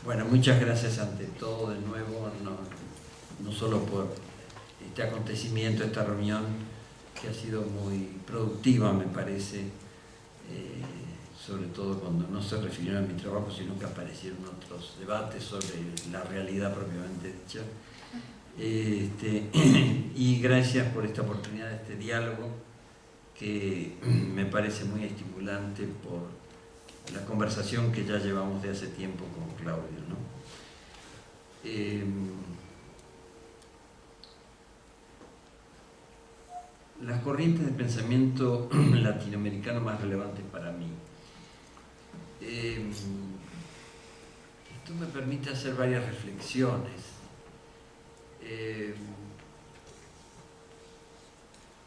Bueno, muchas gracias ante todo de nuevo, no solo por este acontecimiento, esta reunión que ha sido muy productiva, me parece, sobre todo cuando no se refirieron a mi trabajo, sino que aparecieron otros debates sobre la realidad propiamente dicha. Y gracias por esta oportunidad de este diálogo que me parece muy estimulante por la conversación que ya llevamos de hace tiempo con Claudio, ¿no? Las corrientes de pensamiento latinoamericano más relevantes para mí. Esto me permite hacer varias reflexiones.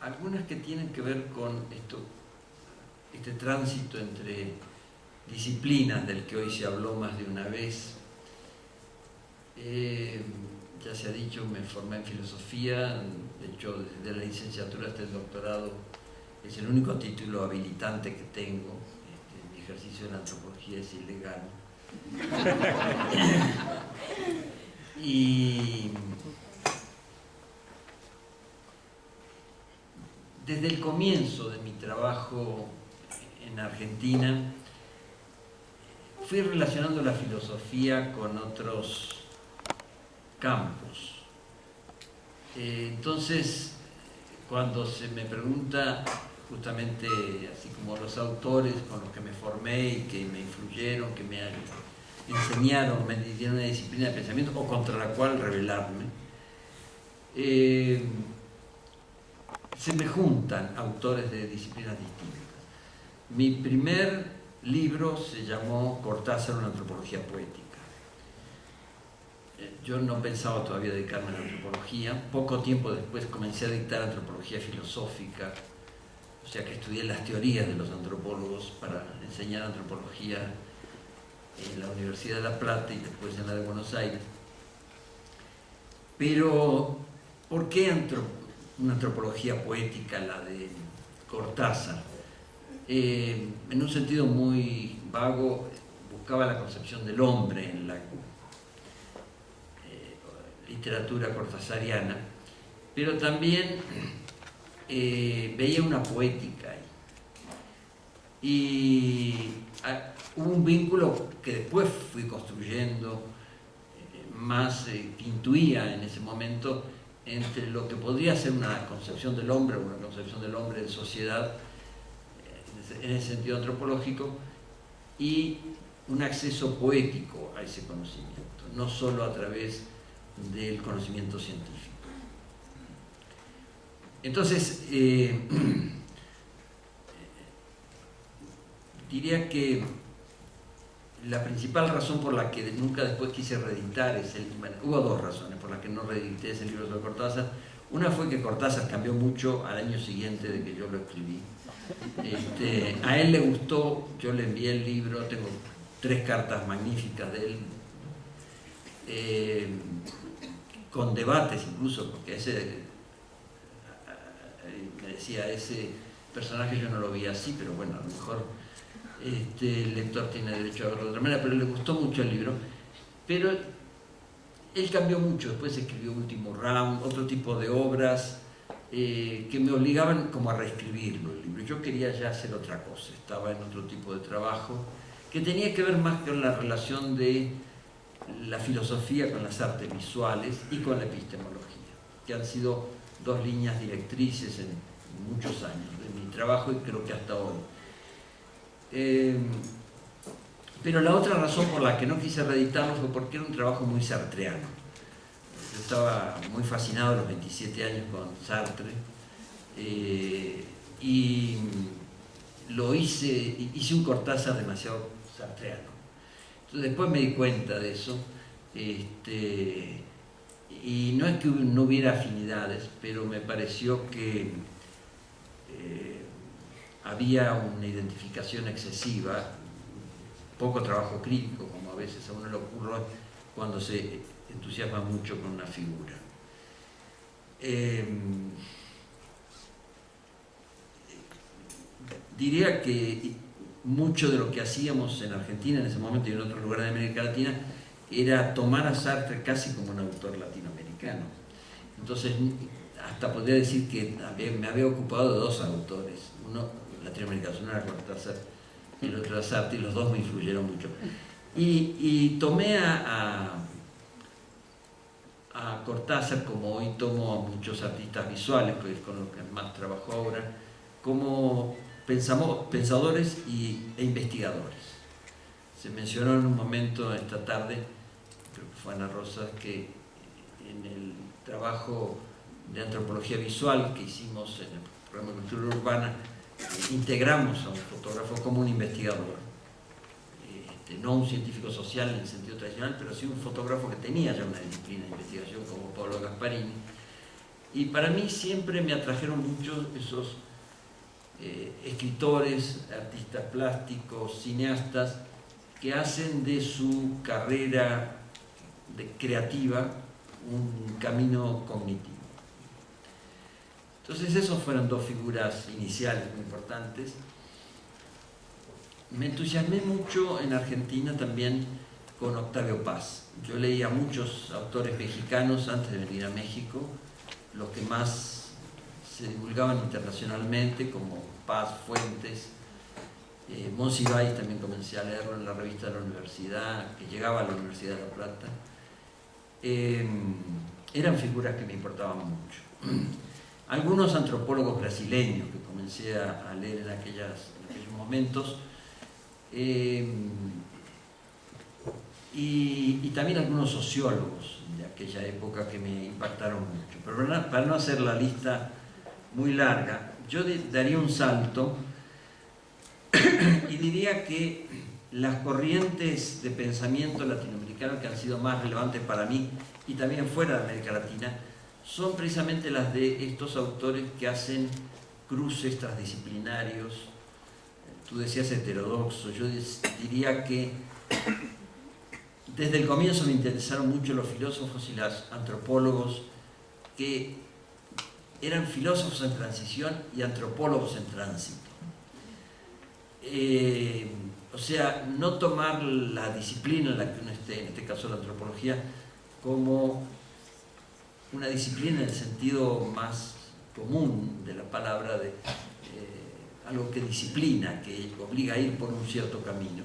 Algunas que tienen que ver con este tránsito entre disciplinas del que hoy se habló más de una vez. Ya se ha dicho, me formé en filosofía, de hecho desde la licenciatura hasta el doctorado es el único título habilitante que tengo. Mi ejercicio en antropología es ilegal. Y desde el comienzo de mi trabajo en Argentina fui relacionando la filosofía con otros campos. Entonces, cuando se me pregunta justamente, así como los autores con los que me formé y que me influyeron, que me enseñaron, me dieron una disciplina de pensamiento o contra la cual rebelarme, se me juntan autores de disciplinas distintas. Mi primer libro se llamó Cortázar, una antropología poética. Yo no pensaba todavía dedicarme a la antropología. Poco tiempo después comencé a dictar antropología filosófica, o sea que estudié las teorías de los antropólogos para enseñar antropología en la Universidad de La Plata y después en la de Buenos Aires. Pero, ¿por qué una antropología poética, la de Cortázar? En un sentido muy vago, buscaba la concepción del hombre en la literatura cortázariana, pero también veía una poética ahí. Y hubo un vínculo que después fui construyendo, más que intuía en ese momento, entre lo que podría ser una concepción del hombre, o una concepción del hombre de sociedad, en el sentido antropológico, y un acceso poético a ese conocimiento, no solo a través del conocimiento científico. Entonces, diría que la principal razón por la que nunca después quise reeditar hubo dos razones por las que no reedité ese libro sobre Cortázar. Una fue que Cortázar cambió mucho al año siguiente de que yo lo escribí. A él le gustó, yo le envié el libro, tengo 3 cartas magníficas de él, con debates incluso, porque me decía, ese personaje yo no lo vi así, pero bueno, a lo mejor el lector tiene derecho a verlo de otra manera, pero le gustó mucho el libro. Pero él cambió mucho, después escribió Último Round, otro tipo de obras que me obligaban como a reescribirlo el libro. Yo quería ya hacer otra cosa, estaba en otro tipo de trabajo que tenía que ver más con la relación de la filosofía con las artes visuales y con la epistemología, que han sido 2 líneas directrices en muchos años de mi trabajo y creo que hasta hoy. Pero la otra razón por la que no quise reeditarlo fue porque era un trabajo muy sartreano. Yo estaba muy fascinado a los 27 años con Sartre, y hice un Cortázar demasiado sartreano. Entonces después me di cuenta de eso, y no es que no hubiera afinidades, pero me pareció que había una identificación excesiva, poco trabajo crítico, como a veces a uno le ocurre cuando se entusiasma mucho con una figura. Diría que mucho de lo que hacíamos en Argentina en ese momento y en otros lugares de América Latina era tomar a Sartre casi como un autor latinoamericano. Entonces, hasta podría decir que me había ocupado de dos autores, uno latinoamericano, uno era Cortázar y el otro era Sartre, y los dos me influyeron mucho. Y tomé a Cortázar, como hoy tomo a muchos artistas visuales, que es con los que más trabajo ahora, como pensadores e investigadores. Se mencionó en un momento esta tarde, creo que fue Ana Rosa, que en el trabajo de antropología visual que hicimos en el programa de cultura urbana, integramos a un fotógrafo como un investigador. No un científico social en el sentido tradicional, pero sí un fotógrafo que tenía ya una disciplina de investigación como Pablo Gasparini. Y para mí siempre me atrajeron mucho esos escritores, artistas plásticos, cineastas, que hacen de su carrera creativa un camino cognitivo. Entonces esas fueron dos figuras iniciales muy importantes. Me entusiasmé mucho en Argentina también con Octavio Paz. Yo leía muchos autores mexicanos antes de venir a México, los que más se divulgaban internacionalmente, como Paz, Fuentes, Monsiváis también comencé a leerlo en la revista de la universidad, que llegaba a la Universidad de La Plata. Eran figuras que me importaban mucho. Algunos antropólogos brasileños que comencé a leer en aquellos momentos, y también algunos sociólogos de aquella época que me impactaron mucho. Pero para no hacer la lista muy larga, yo daría un salto y diría que las corrientes de pensamiento latinoamericano que han sido más relevantes para mí y también fuera de América Latina son precisamente las de estos autores que hacen cruces transdisciplinarios. Tú decías heterodoxo, yo diría que desde el comienzo me interesaron mucho los filósofos y los antropólogos que eran filósofos en transición y antropólogos en tránsito. O sea, no tomar la disciplina en la que uno esté, en este caso la antropología, como una disciplina en el sentido más común de la palabra, de algo que disciplina, que obliga a ir por un cierto camino,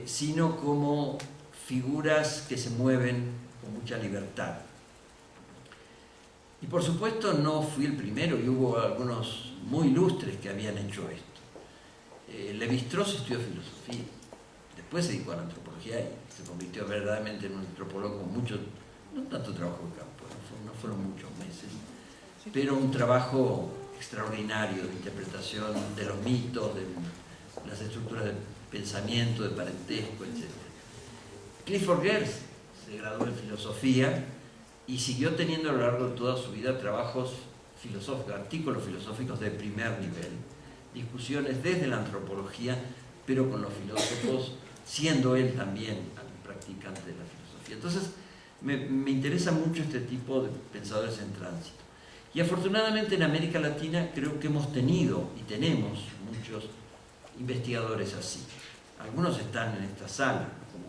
sino como figuras que se mueven con mucha libertad. Y por supuesto no fui el primero, y hubo algunos muy ilustres que habían hecho esto. Lévi-Strauss estudió filosofía, después se dedicó a la antropología y se convirtió verdaderamente en un antropólogo con mucho, no tanto trabajo de campo, no fueron muchos meses, pero un trabajo extraordinario de interpretación de los mitos, de las estructuras de pensamiento, de parentesco, etc. Clifford Geertz se graduó en filosofía y siguió teniendo a lo largo de toda su vida trabajos filosóficos, artículos filosóficos de primer nivel, discusiones desde la antropología, pero con los filósofos, siendo él también practicante de la filosofía. Entonces, me interesa mucho este tipo de pensadores en tránsito. Y afortunadamente en América Latina creo que hemos tenido y tenemos muchos investigadores así. Algunos están en esta sala, como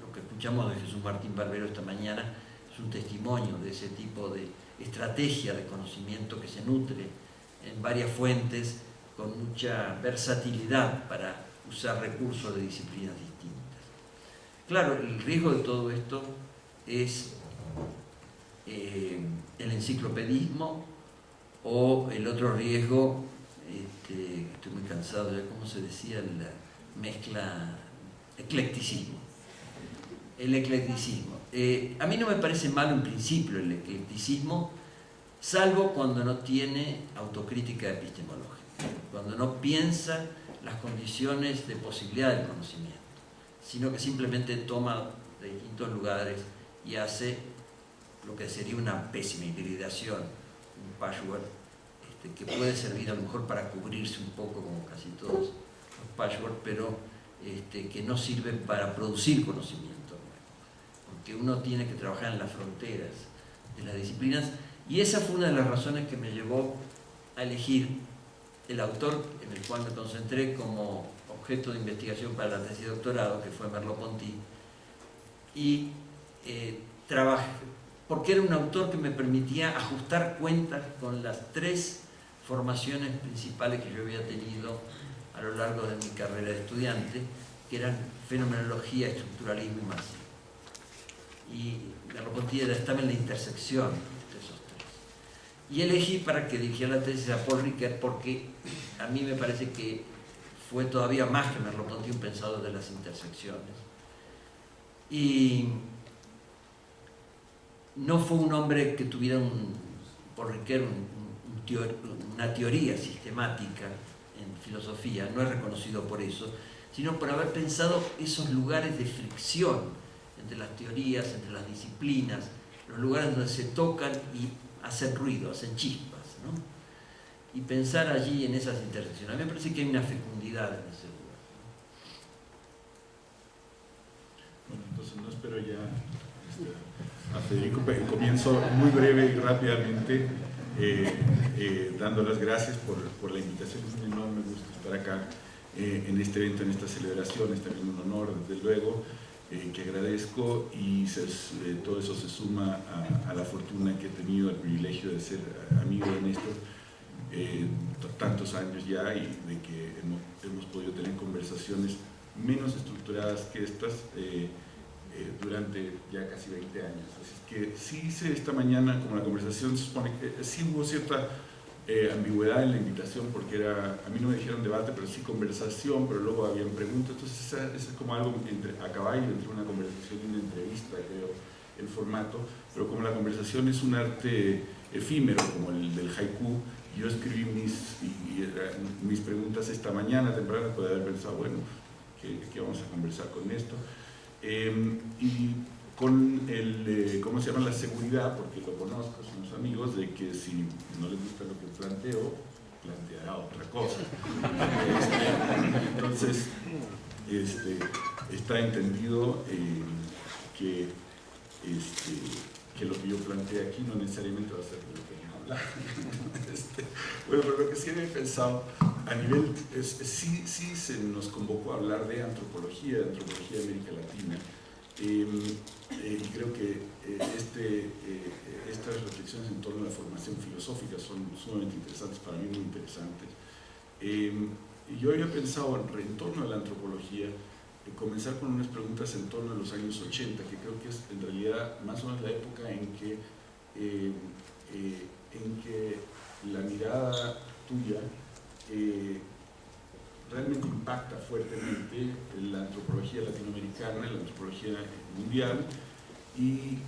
lo que escuchamos de Jesús Martín Barbero esta mañana, es un testimonio de ese tipo de estrategia de conocimiento que se nutre en varias fuentes con mucha versatilidad para usar recursos de disciplinas distintas. Claro, el riesgo de todo esto es el enciclopedismo o el otro riesgo, estoy muy cansado ya, ¿cómo se decía? La mezcla, eclecticismo. El eclecticismo. A mí no me parece malo en principio el eclecticismo, salvo cuando no tiene autocrítica epistemológica, cuando no piensa las condiciones de posibilidad del conocimiento, sino que simplemente toma de distintos lugares y hace lo que sería una pésima hibridación, un patchwork, que puede servir a lo mejor para cubrirse un poco, como casi todos los patchwork, pero que no sirven para producir conocimiento nuevo, porque uno tiene que trabajar en las fronteras de las disciplinas, y esa fue una de las razones que me llevó a elegir el autor en el cual me concentré como objeto de investigación para la tesis de doctorado, que fue Merleau-Ponty, y trabajé, porque era un autor que me permitía ajustar cuentas con las 3 formaciones principales que yo había tenido a lo largo de mi carrera de estudiante, que eran fenomenología, estructuralismo y marxismo. Y Merleau-Ponty estaba en la intersección de esos 3. Y elegí para que dirigiera la tesis a Paul Ricoeur porque a mí me parece que fue todavía más que Merleau-Ponty un pensador de las intersecciones. Y no fue un hombre que tuviera Paul Ricoeur una teoría sistemática en filosofía, no es reconocido por eso, sino por haber pensado esos lugares de fricción entre las teorías, entre las disciplinas, los lugares donde se tocan y hacen ruido, hacen chispas, ¿no? Y pensar allí en esas intersecciones. A mí me parece que hay una fecundidad en ese lugar. Bueno, entonces no espero ya a Federico, comienzo muy breve y rápidamente dando las gracias por la invitación. Es un enorme gusto estar acá en este evento, en esta celebración. Es también un honor, desde luego, que agradezco, y todo eso se suma a la fortuna que he tenido, el privilegio de ser amigo de Néstor tantos años ya, y de que hemos podido tener conversaciones menos estructuradas que estas durante ya casi 20 años. Así es que sí hice esta mañana, como la conversación se supone que sí hubo cierta ambigüedad en la invitación, porque a mí no me dijeron debate, pero sí conversación, pero luego habían preguntas. Entonces es como algo a caballo entre una conversación y una entrevista, creo, el formato. Pero como la conversación es un arte efímero, como el del haiku, yo escribí mis preguntas esta mañana temprano, puede haber pensado, bueno, ¿qué vamos a conversar con esto? Y con ¿cómo se llama? La seguridad, porque lo conozco, somos amigos, de que si no les gusta lo que planteo, planteará otra cosa. Entonces, está entendido que lo que yo planteo aquí no necesariamente va a ser lo que yo hablar. Bueno, pero lo que sí había pensado a nivel, sí se nos convocó a hablar de antropología de América Latina. Y creo que estas reflexiones en torno a la formación filosófica son sumamente interesantes, para mí muy interesantes. Y yo había pensado en torno a la antropología, comenzar con unas preguntas en torno a los años 80, que creo que es en realidad más o menos la época en que la mirada tuya realmente impacta fuertemente la antropología latinoamericana, la antropología mundial, y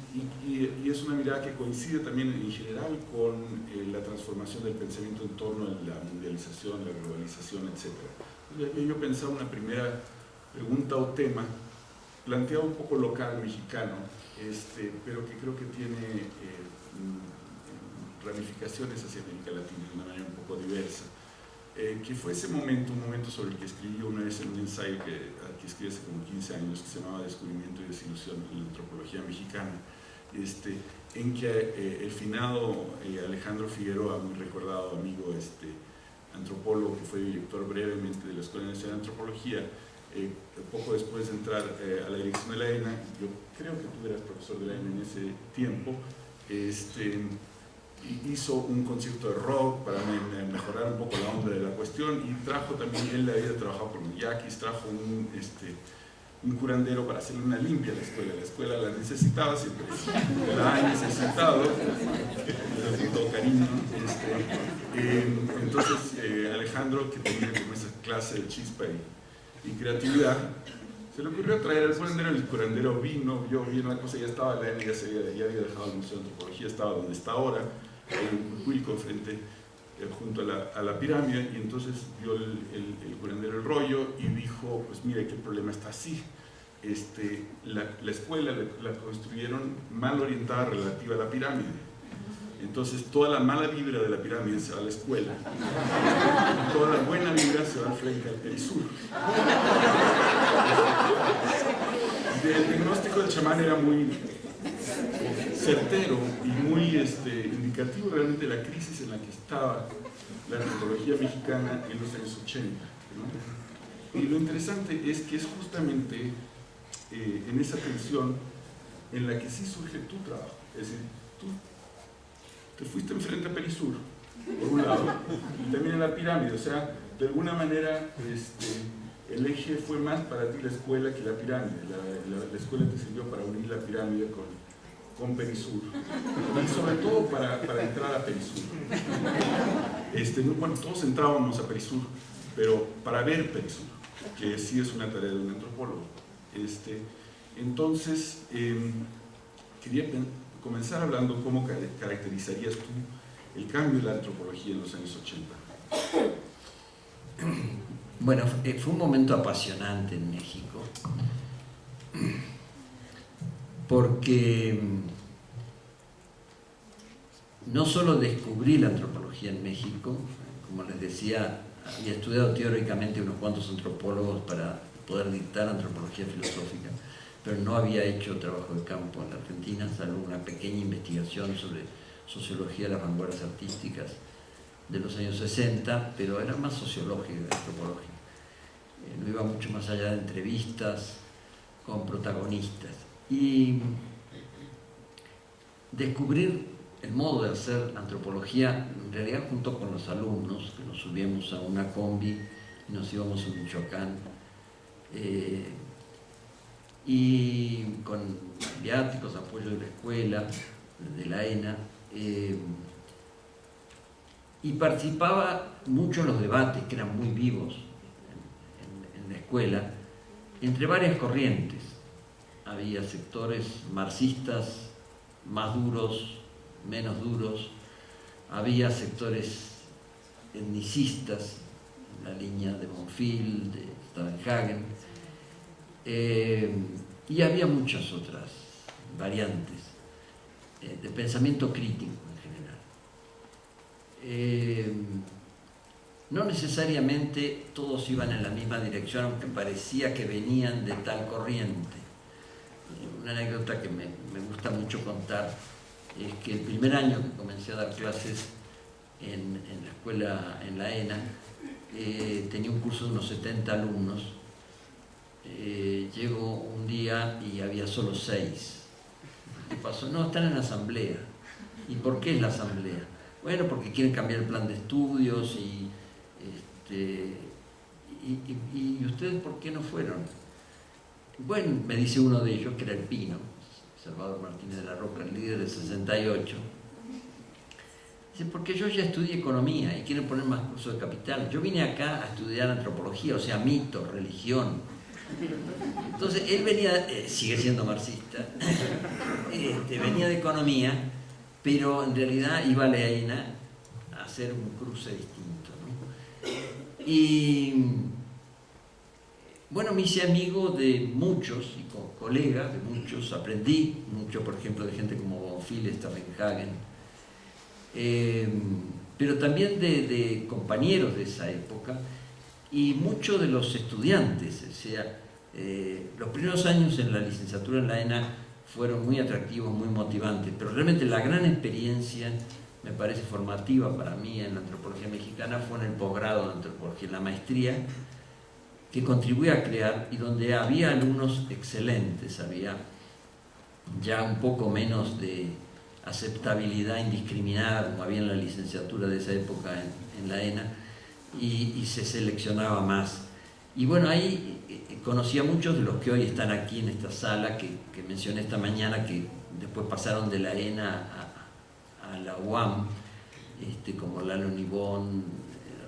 es una mirada que coincide también en general con la transformación del pensamiento en torno a la mundialización, la globalización, etc. Yo pensaba una primera pregunta o tema planteado un poco local mexicano, pero que creo que tiene ramificaciones hacia América Latina de una manera un poco diversa. Que fue ese momento, un momento sobre el que escribí una vez en un ensayo que escribí hace como 15 años, que se llamaba Descubrimiento y Desilusión en la antropología mexicana, en que el finado Alejandro Figueroa, muy recordado amigo antropólogo, que fue director brevemente de la Escuela Nacional de Antropología, poco después de entrar a la dirección de la ENA, yo creo que tú eras profesor de la ENA en ese tiempo, hizo un concierto de rock para mejorar un poco la onda de la cuestión, y trajo también, él había trabajado con yaquis, trajo un curandero para hacerle una limpia a la escuela la necesitaba, siempre la ha necesitado, con todo cariño. Entonces Alejandro, que tenía como esa clase de chispa y creatividad, se le ocurrió traer al curandero. El curandero vino, vio bien la cosa, ya estaba la ENA, ya había dejado el Museo de Antropología, estaba donde está ahora, en Cuilco, junto a la pirámide, y entonces vio el curandero el rollo y dijo, pues mira, que el problema está así. La escuela la construyeron mal orientada relativa a la pirámide. Entonces toda la mala vibra de la pirámide se va a la escuela, y toda la buena vibra se va al frente del sur. El diagnóstico del chamán era muy certero y muy indicativo realmente de la crisis en la que estaba la antropología mexicana en los años 80, ¿no? Y lo interesante es que es justamente en esa tensión en la que sí surge tu trabajo. Es decir, tú te fuiste enfrente a Perisur, por un lado, y también en la pirámide. O sea, de alguna manera, el eje fue más para ti la escuela que la pirámide. La escuela te sirvió para unir la pirámide con Perisur, y sobre todo para entrar a Perisur. Bueno, todos entrábamos a Perisur, pero para ver Perisur, que sí es una tarea de un antropólogo. Entonces, quería comenzar hablando cómo caracterizarías tú el cambio de la antropología en los años 80. Bueno, fue un momento apasionante en México, porque no solo descubrí la antropología en México, como les decía, había estudiado teóricamente unos cuantos antropólogos para poder dictar antropología filosófica, pero no había hecho trabajo de campo en la Argentina, salvo una pequeña investigación sobre sociología de las vanguardias artísticas de los años 60, pero era más sociológica que antropológica. No iba mucho más allá de entrevistas con protagonistas. Y descubrir el modo de hacer antropología, en realidad junto con los alumnos, que nos subíamos a una combi y nos íbamos a Michoacán, y con viáticos, apoyo de la escuela, de la ENA, y participaba mucho en los debates, que eran muy vivos en la escuela, entre varias corrientes. Había sectores marxistas más duros, menos duros, había sectores etnicistas, en la línea de Bonfil, de Stavenhagen, y había muchas otras variantes de pensamiento crítico en general. No necesariamente todos iban en la misma dirección, aunque parecía que venían de tal corriente. Una anécdota que me gusta mucho contar es que el primer año que comencé a dar clases en la escuela, en la ENA, tenía un curso de unos 70 alumnos. Llego un día y había solo 6. ¿Qué pasó? No, están en la asamblea. ¿Y por qué es la asamblea? Bueno, porque quieren cambiar el plan de estudios y ustedes ¿por qué no fueron? Bueno, me dice uno de ellos, que era el Pino, Salvador Martínez de la Roca, el líder del 68. Dice, porque yo ya estudié economía y quieren poner más cursos de capital. Yo vine acá a estudiar antropología, o sea, mito, religión. Entonces, él venía, sigue siendo marxista, venía de economía, pero en realidad iba a la ENA a hacer un cruce distinto, ¿no? Y bueno, me hice amigo de muchos y colegas de muchos, aprendí mucho, por ejemplo, de gente como Bonfil, Stavenhagen, pero también de compañeros de esa época y muchos de los estudiantes. O sea, los primeros años en la licenciatura en la ENA fueron muy atractivos, muy motivantes, pero realmente la gran experiencia, me parece formativa para mí en la antropología mexicana, fue en el posgrado de antropología, en la maestría, que contribuía a crear y donde había alumnos excelentes, había ya un poco menos de aceptabilidad indiscriminada como había en la licenciatura de esa época en la ENA, y se seleccionaba más. Y bueno, ahí conocí a muchos de los que hoy están aquí en esta sala, que mencioné esta mañana, que después pasaron de la ENA a la UAM, como Lalo Nibón,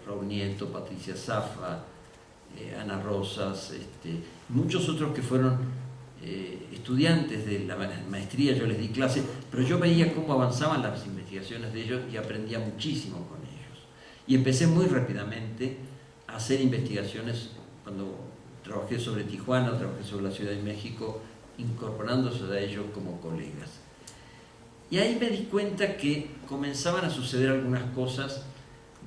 Raúl Nieto, Patricia Zaffa, Ana Rosas, muchos otros que fueron estudiantes de la maestría. Yo les di clases, pero yo veía cómo avanzaban las investigaciones de ellos y aprendía muchísimo con ellos. Y empecé muy rápidamente a hacer investigaciones. Cuando trabajé sobre Tijuana, trabajé sobre la Ciudad de México, incorporándose a ellos como colegas. Y ahí me di cuenta que comenzaban a suceder algunas cosas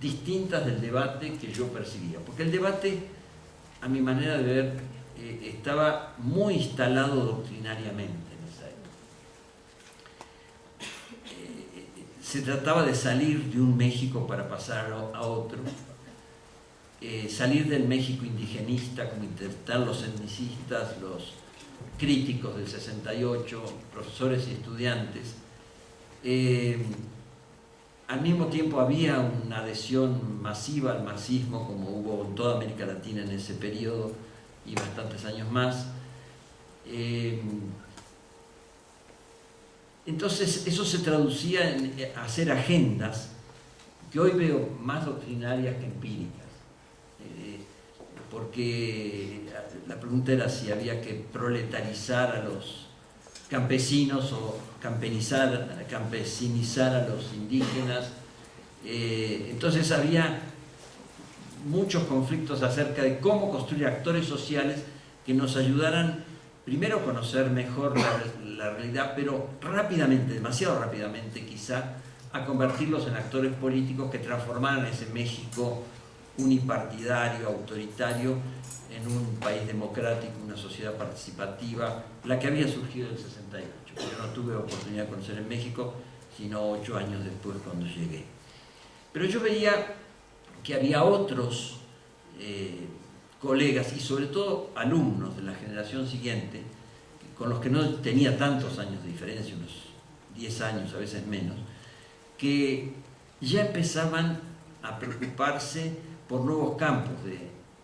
distintas del debate que yo percibía, porque el debate, a mi manera de ver, estaba muy instalado doctrinariamente en esa época. Se trataba de salir de un México para pasar a otro, salir del México indigenista, como intentan los etnicistas, los críticos del 68, profesores y estudiantes. Al mismo tiempo había una adhesión masiva al marxismo, como hubo en toda América Latina en ese periodo y bastantes años más. Entonces eso se traducía en hacer agendas que hoy veo más doctrinarias que empíricas, porque la pregunta era si había que proletarizar a los campesinos o campesinizar a los indígenas. Entonces había muchos conflictos acerca de cómo construir actores sociales que nos ayudaran primero a conocer mejor la realidad, pero rápidamente, demasiado rápidamente quizá, a convertirlos en actores políticos que transformaran ese México unipartidario, autoritario, en un país democrático, una sociedad participativa, la que había surgido en el 68. Yo no tuve oportunidad de conocer en México, sino 8 años después cuando llegué. Pero yo veía que había otros colegas y sobre todo alumnos de la generación siguiente, con los que no tenía tantos años de diferencia, unos 10 años, a veces menos, que ya empezaban a preocuparse por nuevos campos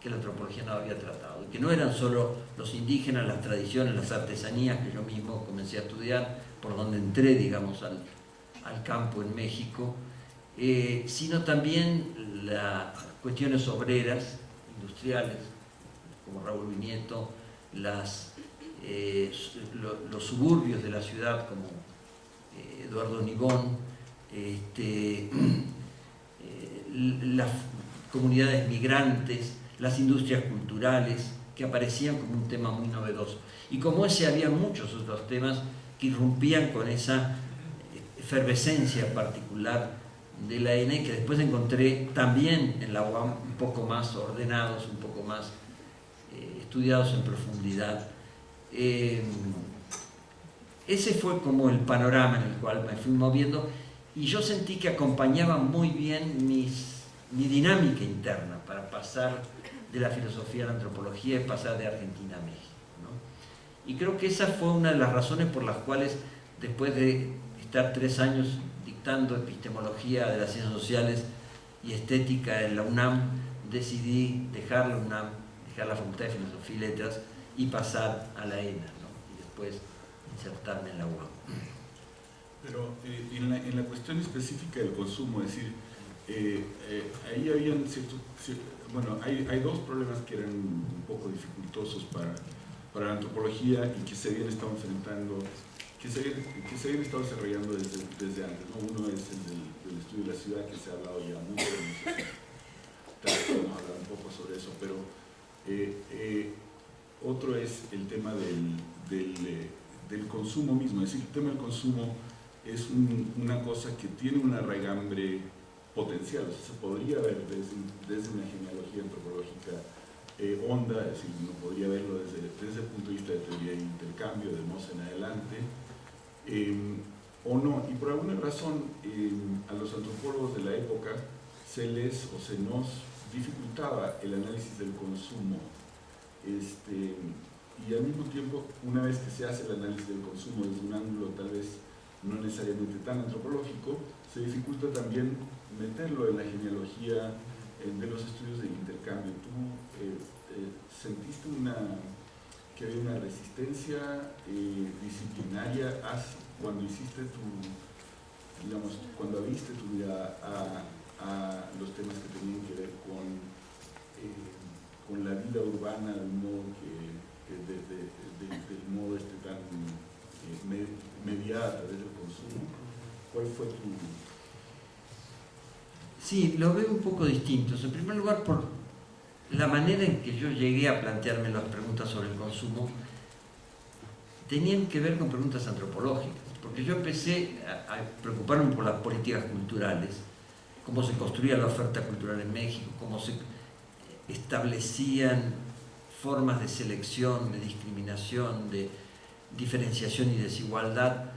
que la antropología no había tratado, que no eran solo los indígenas, las tradiciones, las artesanías que yo mismo comencé a estudiar, por donde entré, digamos, al campo en México, sino también las cuestiones obreras, industriales, como Raúl Viñeto, los suburbios de la ciudad, como Eduardo Nibón, las comunidades migrantes, las industrias culturales, que aparecían como un tema muy novedoso. Y como ese había muchos otros temas que irrumpían con esa efervescencia particular de la ENE, que después encontré también en la UAM un poco más ordenados, un poco más estudiados en profundidad. Ese fue como el panorama en el cual me fui moviendo, y yo sentí que acompañaba muy bien mi dinámica interna para pasar de la filosofía a la antropología y pasar de Argentina a México, ¿no? Y creo que esa fue una de las razones por las cuales, después de estar 3 años dictando epistemología de las ciencias sociales y estética en la UNAM, decidí dejar la UNAM, dejar la Facultad de Filosofía y Letras y pasar a la ENA, ¿no? Y después insertarme en la UAM. Pero en la cuestión específica del consumo, es decir, ahí habían hay 2 problemas que eran un poco dificultosos para la antropología y que se habían estado enfrentando, que se habían estado desarrollando desde antes, ¿no? Uno es el del estudio de la ciudad, que se ha hablado ya mucho, no sé si vamos a hablar un poco sobre eso, pero otro es el tema del consumo mismo. Es decir, el tema del consumo es una cosa que tiene una raigambre potencial, o sea, se podría ver desde una genealogía antropológica honda, es decir, uno podría verlo desde el punto de vista de teoría de intercambio, de Moss en adelante, o no, y por alguna razón a los antropólogos de la época se nos dificultaba el análisis del consumo, y al mismo tiempo, una vez que se hace el análisis del consumo desde un ángulo tal vez no necesariamente tan antropológico, se dificulta también meterlo en la genealogía de los estudios del intercambio. ¿Tú sentiste que había una resistencia disciplinaria cuando hiciste cuando abriste tu vida a los temas que tenían que ver con la vida urbana de un modo del modo tan mediada a través del consumo? ¿Cuál fue tu...? Sí, lo veo un poco distinto. En primer lugar, por la manera en que yo llegué a plantearme las preguntas sobre el consumo, tenían que ver con preguntas antropológicas, porque yo empecé a preocuparme por las políticas culturales, cómo se construía la oferta cultural en México, cómo se establecían formas de selección, de discriminación, de diferenciación y desigualdad,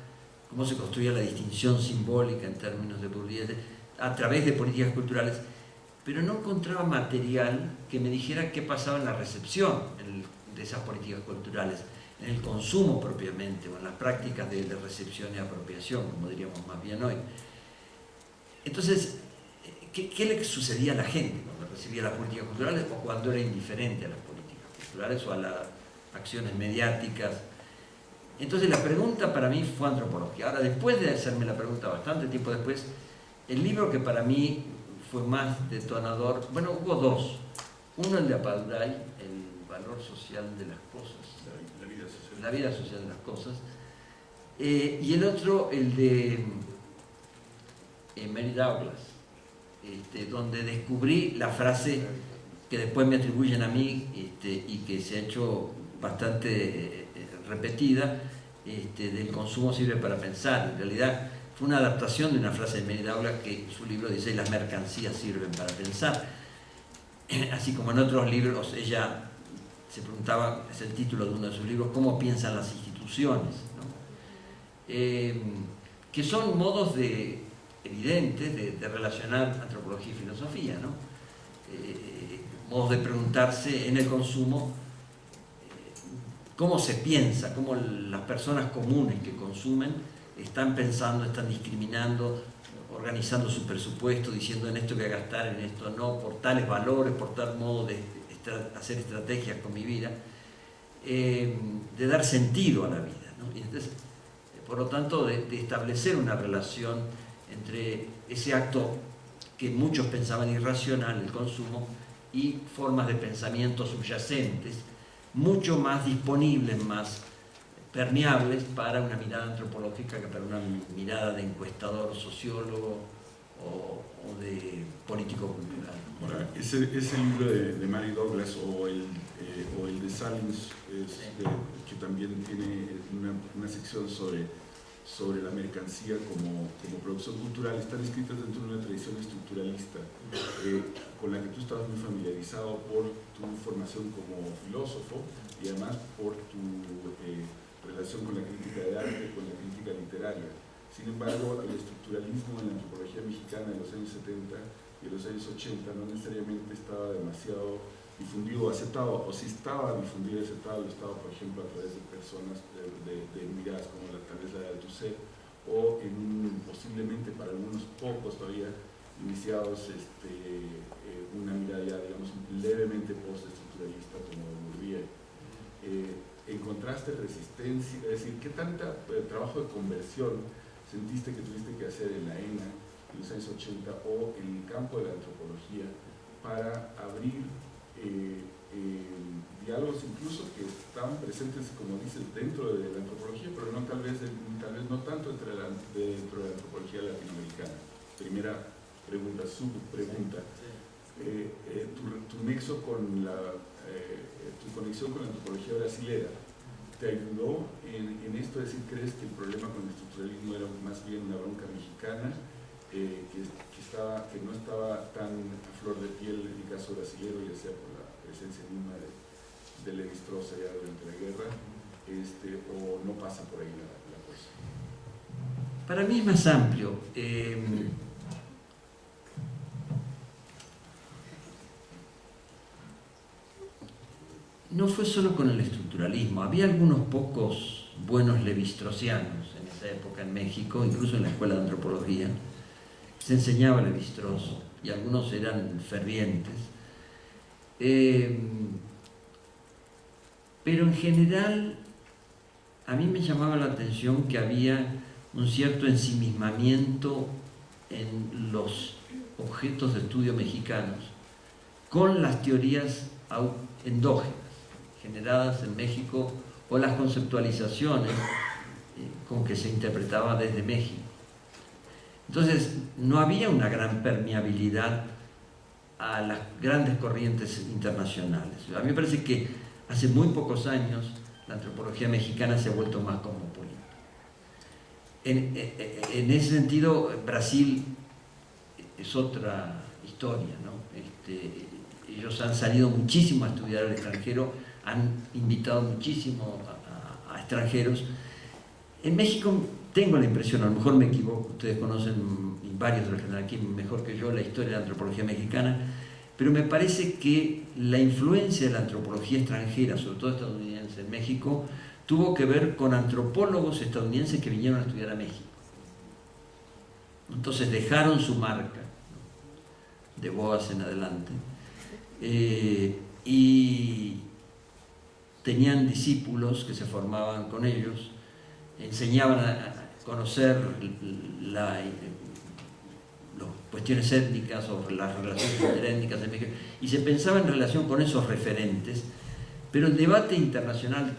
cómo se construía la distinción simbólica en términos de Bourdieu, a través de políticas culturales, pero no encontraba material que me dijera qué pasaba en la recepción, en de esas políticas culturales, en el consumo propiamente, o en las prácticas de recepción y apropiación, como diríamos más bien hoy. Entonces, ¿qué le sucedía a la gente cuando recibía las políticas culturales o cuando era indiferente a las políticas culturales o a las acciones mediáticas? Entonces la pregunta para mí fue antropología. Ahora, después de hacerme la pregunta bastante tiempo después, el libro que para mí fue más detonador, bueno, hubo dos. Uno, el de Apaduray, El valor social de las cosas. La vida social de las cosas. Y el otro, el de Mary Douglas, donde descubrí la frase que después me atribuyen a mí y que se ha hecho bastante repetida, del consumo sirve para pensar. En realidad fue una adaptación de una frase de Mary Douglas que en su libro dice: las mercancías sirven para pensar. Así como en otros libros ella se preguntaba, es el título de uno de sus libros, ¿cómo piensan las instituciones?, ¿no? Que son modos evidentes de relacionar antropología y filosofía, ¿no? Modos de preguntarse en el consumo cómo se piensa, cómo las personas comunes que consumen están pensando, están discriminando, organizando su presupuesto, diciendo en esto voy a gastar, en esto no, por tales valores, por tal modo de hacer estrategias con mi vida, de dar sentido a la vida, ¿no? Y entonces, por lo tanto, de establecer una relación entre ese acto que muchos pensaban irracional, el consumo, y formas de pensamiento subyacentes, mucho más disponibles, más permeables para una mirada antropológica que para una mirada de encuestador, sociólogo o de político cultural. Ahora, ese libro de Mary Douglas o el de Salins, que también tiene una sección sobre la mercancía como producción cultural, están escritas dentro de una tradición estructuralista con la que tú estabas muy familiarizado por tu formación como filósofo y además por tu relación con la crítica de arte, con la crítica literaria. Sin embargo, el estructuralismo en la antropología mexicana de los años 70 y de los años 80 no necesariamente estaba demasiado difundido o aceptado, o si estaba difundido y aceptado, lo estaba, por ejemplo, a través de personas de miradas como tal vez la de Althusser, o posiblemente para algunos pocos todavía iniciados una mirada ya, digamos, levemente postestructuralista como Bourdieu. ¿Encontraste resistencia? Es decir, ¿qué tanta trabajo de conversión sentiste que tuviste que hacer en la ENA en los años 80 o en el campo de la antropología para abrir diálogos incluso que estaban presentes, como dices, dentro de la antropología, pero no tal vez no tanto dentro de la antropología latinoamericana? Primera pregunta, subpregunta. Tu nexo con tu conexión con la antropología brasilera, ¿te ayudó en esto? Es decir, ¿crees que el problema con el estructuralismo era más bien una bronca mexicana, que no estaba tan a flor de piel en el caso brasilero, ya sea por la presencia misma de Levi-Strauss allá durante la guerra, o no pasa por ahí la cosa? Para mí es más amplio. No fue solo con el estructuralismo, había algunos pocos buenos levi-straussianos en esa época en México, incluso en la escuela de antropología. Se enseñaba Levi-Strauss y algunos eran fervientes. Pero en general a mí me llamaba la atención que había un cierto ensimismamiento en los objetos de estudio mexicanos con las teorías endógenas generadas en México o las conceptualizaciones con que se interpretaba desde México. Entonces no había una gran permeabilidad a las grandes corrientes internacionales. A mí me parece que hace muy pocos años la antropología mexicana se ha vuelto más cosmopolita. En ese sentido, Brasil es otra historia, ¿no? Ellos han salido muchísimo a estudiar al extranjero, han invitado muchísimo a extranjeros. En México tengo la impresión, a lo mejor me equivoco, ustedes conocen, y varios de los que están aquí mejor que yo, la historia de la antropología mexicana, pero me parece que la influencia de la antropología extranjera, sobre todo estadounidense, en México, tuvo que ver con antropólogos estadounidenses que vinieron a estudiar a México. Entonces dejaron su marca, de Boas en adelante, y tenían discípulos que se formaban con ellos, enseñaban a conocer las cuestiones étnicas o las relaciones interétnicas en México, y se pensaba en relación con esos referentes, pero el debate internacional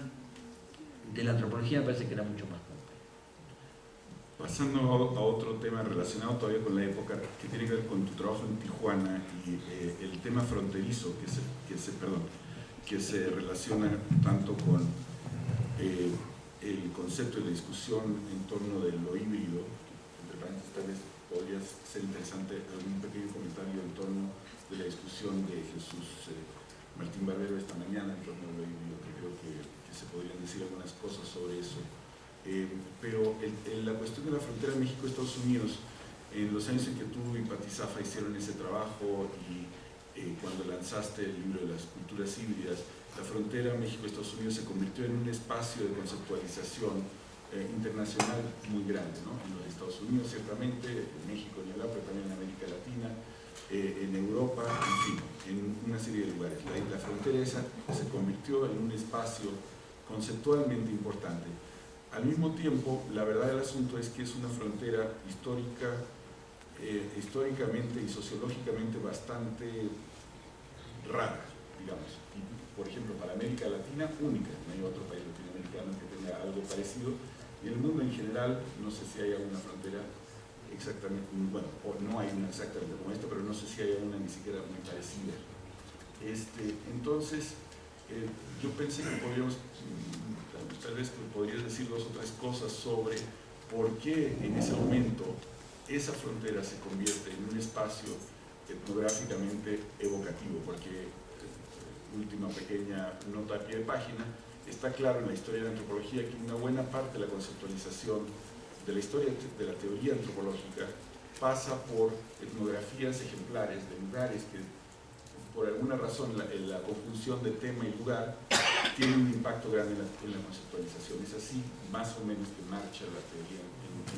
de la antropología me parece que era mucho más complejo. Pasando a otro tema relacionado todavía con la época, que tiene que ver con tu trabajo en Tijuana y el tema fronterizo que se relaciona tanto con el concepto de la discusión en torno de lo híbrido. Entre paréntesis, tal vez podría ser interesante algún pequeño comentario en torno de la discusión de Jesús Martín Barbero esta mañana en torno a lo híbrido, que creo que se podrían decir algunas cosas sobre eso. Pero la cuestión de la frontera México-Estados Unidos, en los años en que tú y Pati Zaffa hicieron ese trabajo y cuando lanzaste el libro de las culturas híbridas, la frontera México-Estados Unidos se convirtió en un espacio de conceptualización internacional muy grande, ¿no? En los Estados Unidos, ciertamente, en México, en Europa, pero también en América Latina, en Europa, en fin, en una serie de lugares. La frontera esa se convirtió en un espacio conceptualmente importante. Al mismo tiempo, la verdad del asunto es que es una frontera históricamente y sociológicamente bastante rara, digamos. Y, por ejemplo, para América Latina, única. No hay otro país latinoamericano que tenga algo parecido. Y en el mundo en general, no sé si hay alguna frontera exactamente, bueno, no hay una exactamente como esta, pero no sé si hay una ni siquiera muy parecida. Entonces, yo pensé que podríamos, tal vez podrías decir dos o tres cosas sobre por qué en ese momento esa frontera se convierte en un espacio etnográficamente evocativo, porque, última pequeña nota a pie de página, está claro en la historia de la antropología que una buena parte de la conceptualización de la historia de la teoría antropológica pasa por etnografías ejemplares de lugares que, por alguna razón, la conjunción de tema y lugar tiene un impacto grande en la conceptualización. Es así, más o menos, que marcha la teoría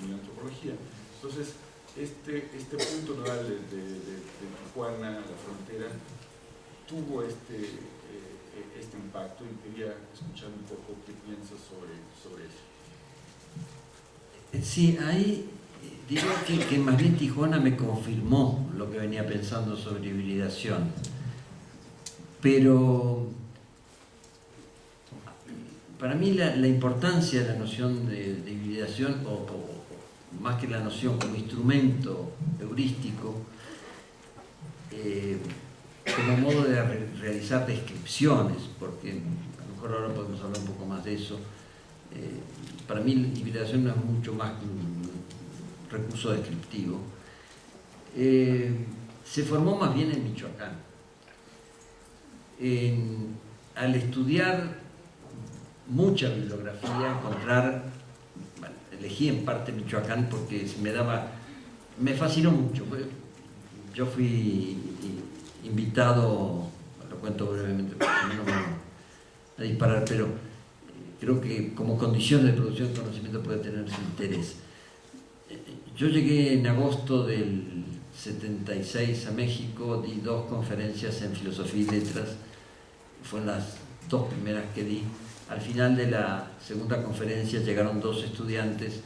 en la antropología. Entonces, este punto nodal de Tijuana, la frontera, tuvo este impacto, y quería escuchar un poco qué piensas sobre eso. Sí, ahí digo que más bien Tijuana me confirmó lo que venía pensando sobre hibridación, pero para mí la importancia de la noción de hibridación, o más que la noción como instrumento heurístico, como modo de realizar descripciones, porque a lo mejor ahora podemos hablar un poco más de eso. Para mí la hibridación no es mucho más que un recurso descriptivo. Se formó más bien en Michoacán. Al estudiar mucha bibliografía, elegí en parte Michoacán porque me fascinó mucho. Yo fui invitado, lo cuento brevemente porque no me voy a disparar, pero creo que como condición de producción de conocimiento puede tener su interés. Yo llegué en agosto del 76 a México, di 2 conferencias en filosofía y letras, fueron las 2 primeras que di. Al final de la segunda conferencia llegaron 2 estudiantes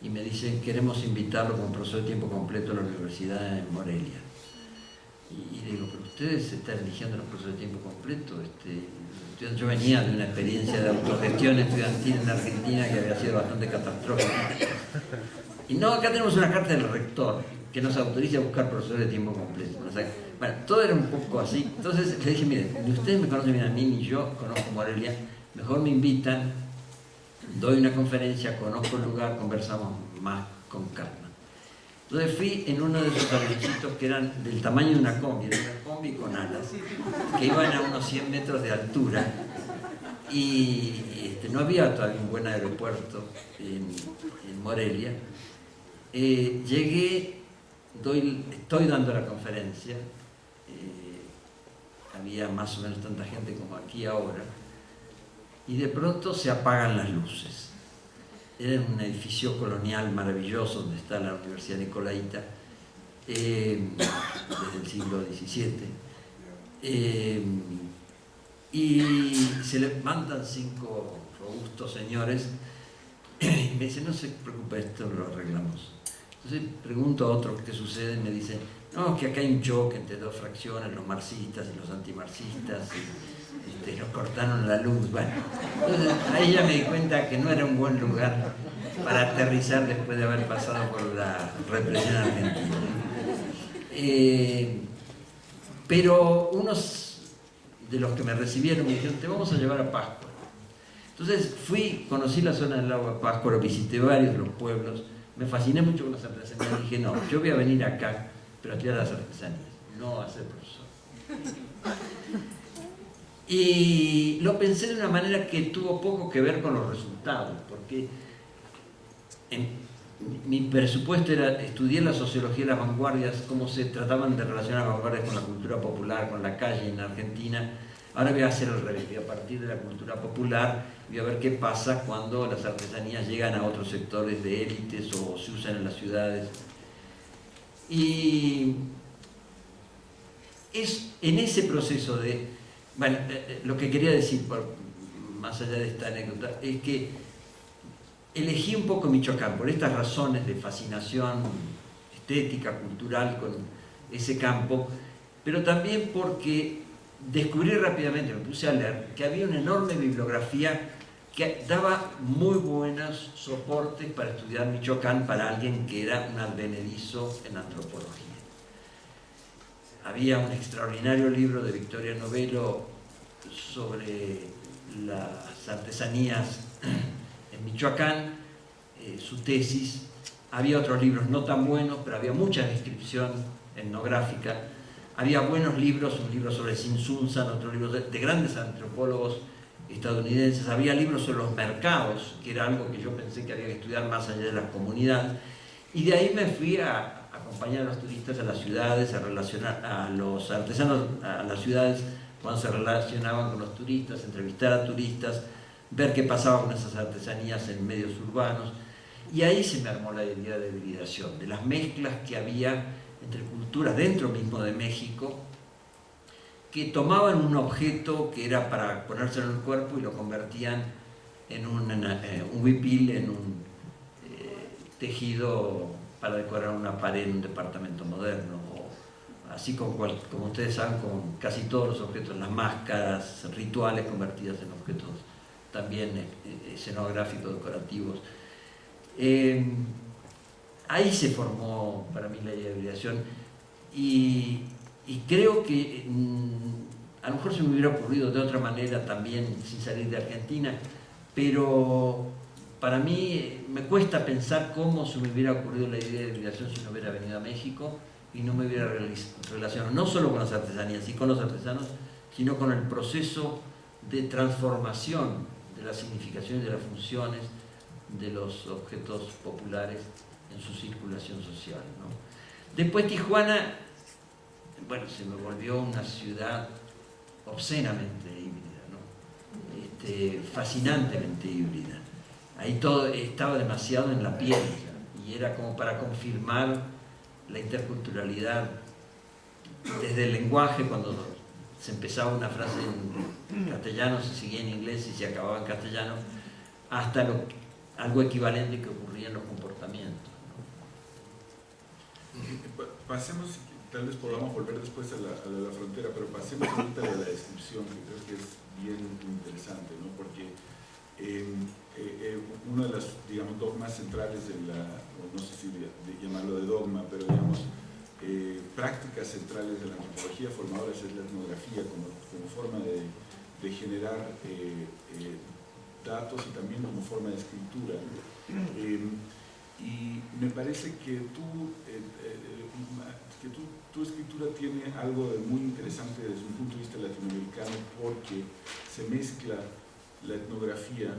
y me dicen: queremos invitarlo como profesor de tiempo completo a la Universidad de Morelia. Y digo: pero ustedes se están eligiendo a los profesores de tiempo completo. Yo venía de una experiencia de autogestión estudiantil en Argentina que había sido bastante catastrófica. Y no, acá tenemos una carta del rector que nos autoriza a buscar profesores de tiempo completo. O sea, bueno, todo era un poco así. Entonces le dije: miren, ni ustedes me conocen bien a mí, ni yo conozco Morelia, mejor me invitan, doy una conferencia, conozco el lugar, conversamos más con calma. Entonces fui en uno de esos avioncitos que eran del tamaño de una combi con alas, que iban a unos 100 metros de altura, y no había todavía un buen aeropuerto en Morelia. Llegué, estoy dando la conferencia, había más o menos tanta gente como aquí ahora, y de pronto se apagan las luces. Era un edificio colonial maravilloso donde está la Universidad Nicolaita, desde el siglo XVII. Y se levantan 5 robustos señores y me dicen, no se preocupe, esto lo arreglamos. Entonces pregunto a otros qué sucede y me dicen, no, que acá hay un choque entre 2 fracciones, los marxistas y los antimarxistas, y nos cortaron la luz. Bueno, entonces ahí ya me di cuenta que no era un buen lugar para aterrizar después de haber pasado por la represión argentina. Pero unos de los que me recibieron me dijeron, te vamos a llevar a Pátzcuaro. Entonces conocí la zona del lago de Pátzcuaro, visité varios de los pueblos, me fasciné mucho con las artesanías y dije, no, yo voy a venir acá, pero a estudiar las artesanías, no a ser profesor. Y lo pensé de una manera que tuvo poco que ver con los resultados, porque mi presupuesto era estudiar la sociología de las vanguardias, cómo se trataban de relacionar las vanguardias con la cultura popular, con la calle en Argentina. Ahora voy a hacer al revés, voy a partir de la cultura popular, voy a ver qué pasa cuando las artesanías llegan a otros sectores de élites o se usan en las ciudades. Y es en ese proceso de... Bueno, lo que quería decir, más allá de esta anécdota, es que elegí un poco Michoacán por estas razones de fascinación estética, cultural con ese campo, pero también porque descubrí rápidamente, me puse a leer, que había una enorme bibliografía que daba muy buenos soportes para estudiar Michoacán para alguien que era un advenedizo en antropología. Había un extraordinario libro de Victoria Novello sobre las artesanías en Michoacán, su tesis. Había otros libros no tan buenos, pero había mucha descripción etnográfica. Había buenos libros, un libro sobre Sinsunzan, otro libro de grandes antropólogos estadounidenses. Había libros sobre los mercados, que era algo que yo pensé que había que estudiar más allá de las comunidades. Y de ahí me fui a acompañar a los turistas a las ciudades, a relacionar a los artesanos a las ciudades cuando se relacionaban con los turistas, entrevistar a turistas, ver qué pasaba con esas artesanías en medios urbanos. Y ahí se me armó la idea de hibridación, de las mezclas que había entre culturas dentro mismo de México, que tomaban un objeto que era para ponérselo en el cuerpo y lo convertían en un huipil, en un tejido para decorar una pared en un departamento moderno, o así como ustedes saben, con casi todos los objetos, las máscaras rituales convertidas en objetos también escenográficos, decorativos. Ahí se formó para mí la idea de hibridación y creo que a lo mejor se me hubiera ocurrido de otra manera también sin salir de Argentina, pero para mí me cuesta pensar cómo se me hubiera ocurrido la idea de hibridación si no hubiera venido a México y no me hubiera relacionado no solo con las artesanías y con los artesanos, sino con el proceso de transformación de las significaciones, de las funciones de los objetos populares en su circulación social, ¿no? Después Tijuana, bueno, se me volvió una ciudad obscenamente híbrida, ¿no? Fascinantemente híbrida. Ahí todo estaba demasiado en la piel y era como para confirmar la interculturalidad desde el lenguaje, cuando se empezaba una frase en castellano, se seguía en inglés y se acababa en castellano, hasta algo equivalente que ocurría en los comportamientos, ¿no? Pasemos, tal vez podamos volver después a la frontera, pero pasemos ahorita a la descripción, que creo que es bien interesante, ¿no? Porque uno de los, digamos, dogmas centrales de no sé si de llamarlo de dogma, pero digamos, prácticas centrales de la antropología formadoras es la etnografía como forma de generar datos y también como forma de escritura. Y me parece que tu escritura tiene algo de muy interesante desde un punto de vista latinoamericano, porque se mezcla la etnografía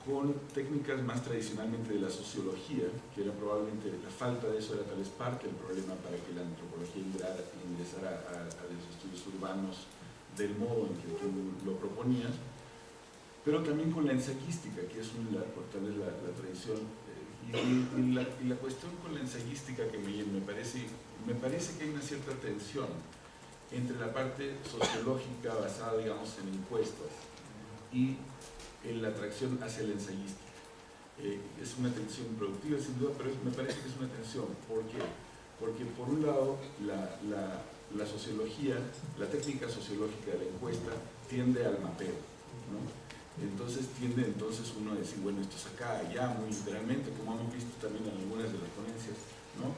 con técnicas más tradicionalmente de la sociología, que era probablemente la falta de eso era tal vez parte del problema para que la antropología ingresara a los estudios urbanos del modo en que tú lo proponías, pero también con la ensayística, que es tal vez la tradición, y la cuestión con la ensayística que me parece que hay una cierta tensión entre la parte sociológica basada, digamos, en encuestas y la atracción hacia la ensayística. Es una tensión productiva, sin duda, pero me parece que es una tensión. ¿Por qué? Porque por un lado, la sociología, la técnica sociológica de la encuesta tiende al mapeo, ¿no? Entonces tiende uno a decir, bueno, esto es acá, allá, muy literalmente, como hemos visto también en algunas de las ponencias, ¿no?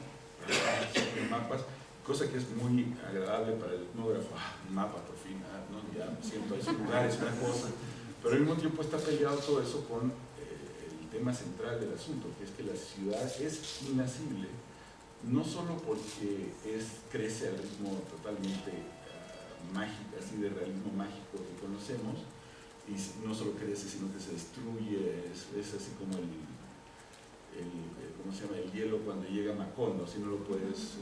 Mapas, cosa que es muy agradable para el etnógrafo. Un mapa, por fin, ¿no? Ya me siento, es un lugar, es una cosa, pero al mismo tiempo está peleado todo eso con el tema central del asunto, que es que la ciudad es inacible, no solo porque crece al ritmo totalmente mágico, así de realismo mágico que conocemos, y no solo crece, sino que se destruye, es así como ¿cómo se llama? El hielo cuando llega a Macondo, así no lo puedes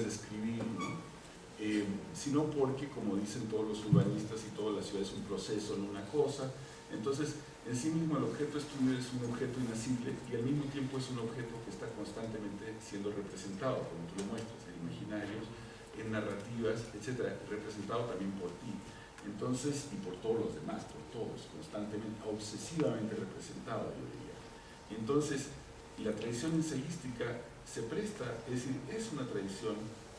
describir, ¿no? Sino porque, como dicen todos los urbanistas y toda la ciudad es un proceso, no una cosa. Entonces, en sí mismo el objeto estudio es un objeto inacible y al mismo tiempo es un objeto que está constantemente siendo representado, como tú lo muestras, en imaginarios, en narrativas, etcétera, representado también por ti. Entonces, y por todos los demás, por todos, constantemente, obsesivamente representado, yo diría. Entonces, la tradición ensayística se presta, es decir, es una tradición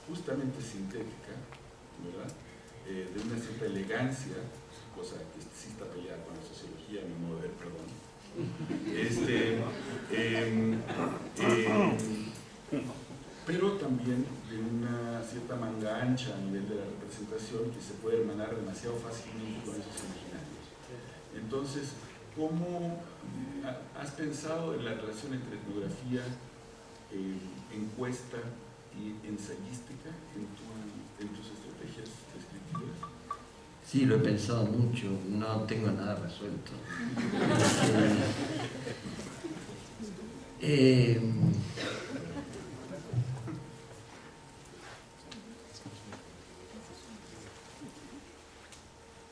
justamente sintética, ¿verdad? De una cierta elegancia, cosa que sí está peleada con la sociología, a mi modo de ver, perdón. Pero también de una cierta manga ancha a nivel de la representación que se puede hermanar demasiado fácilmente con esos imaginarios. Entonces, ¿cómo has pensado en la relación entre etnografía, encuesta y ensayística en tus estrategias descriptivas? Sí, lo he pensado mucho, no tengo nada resuelto.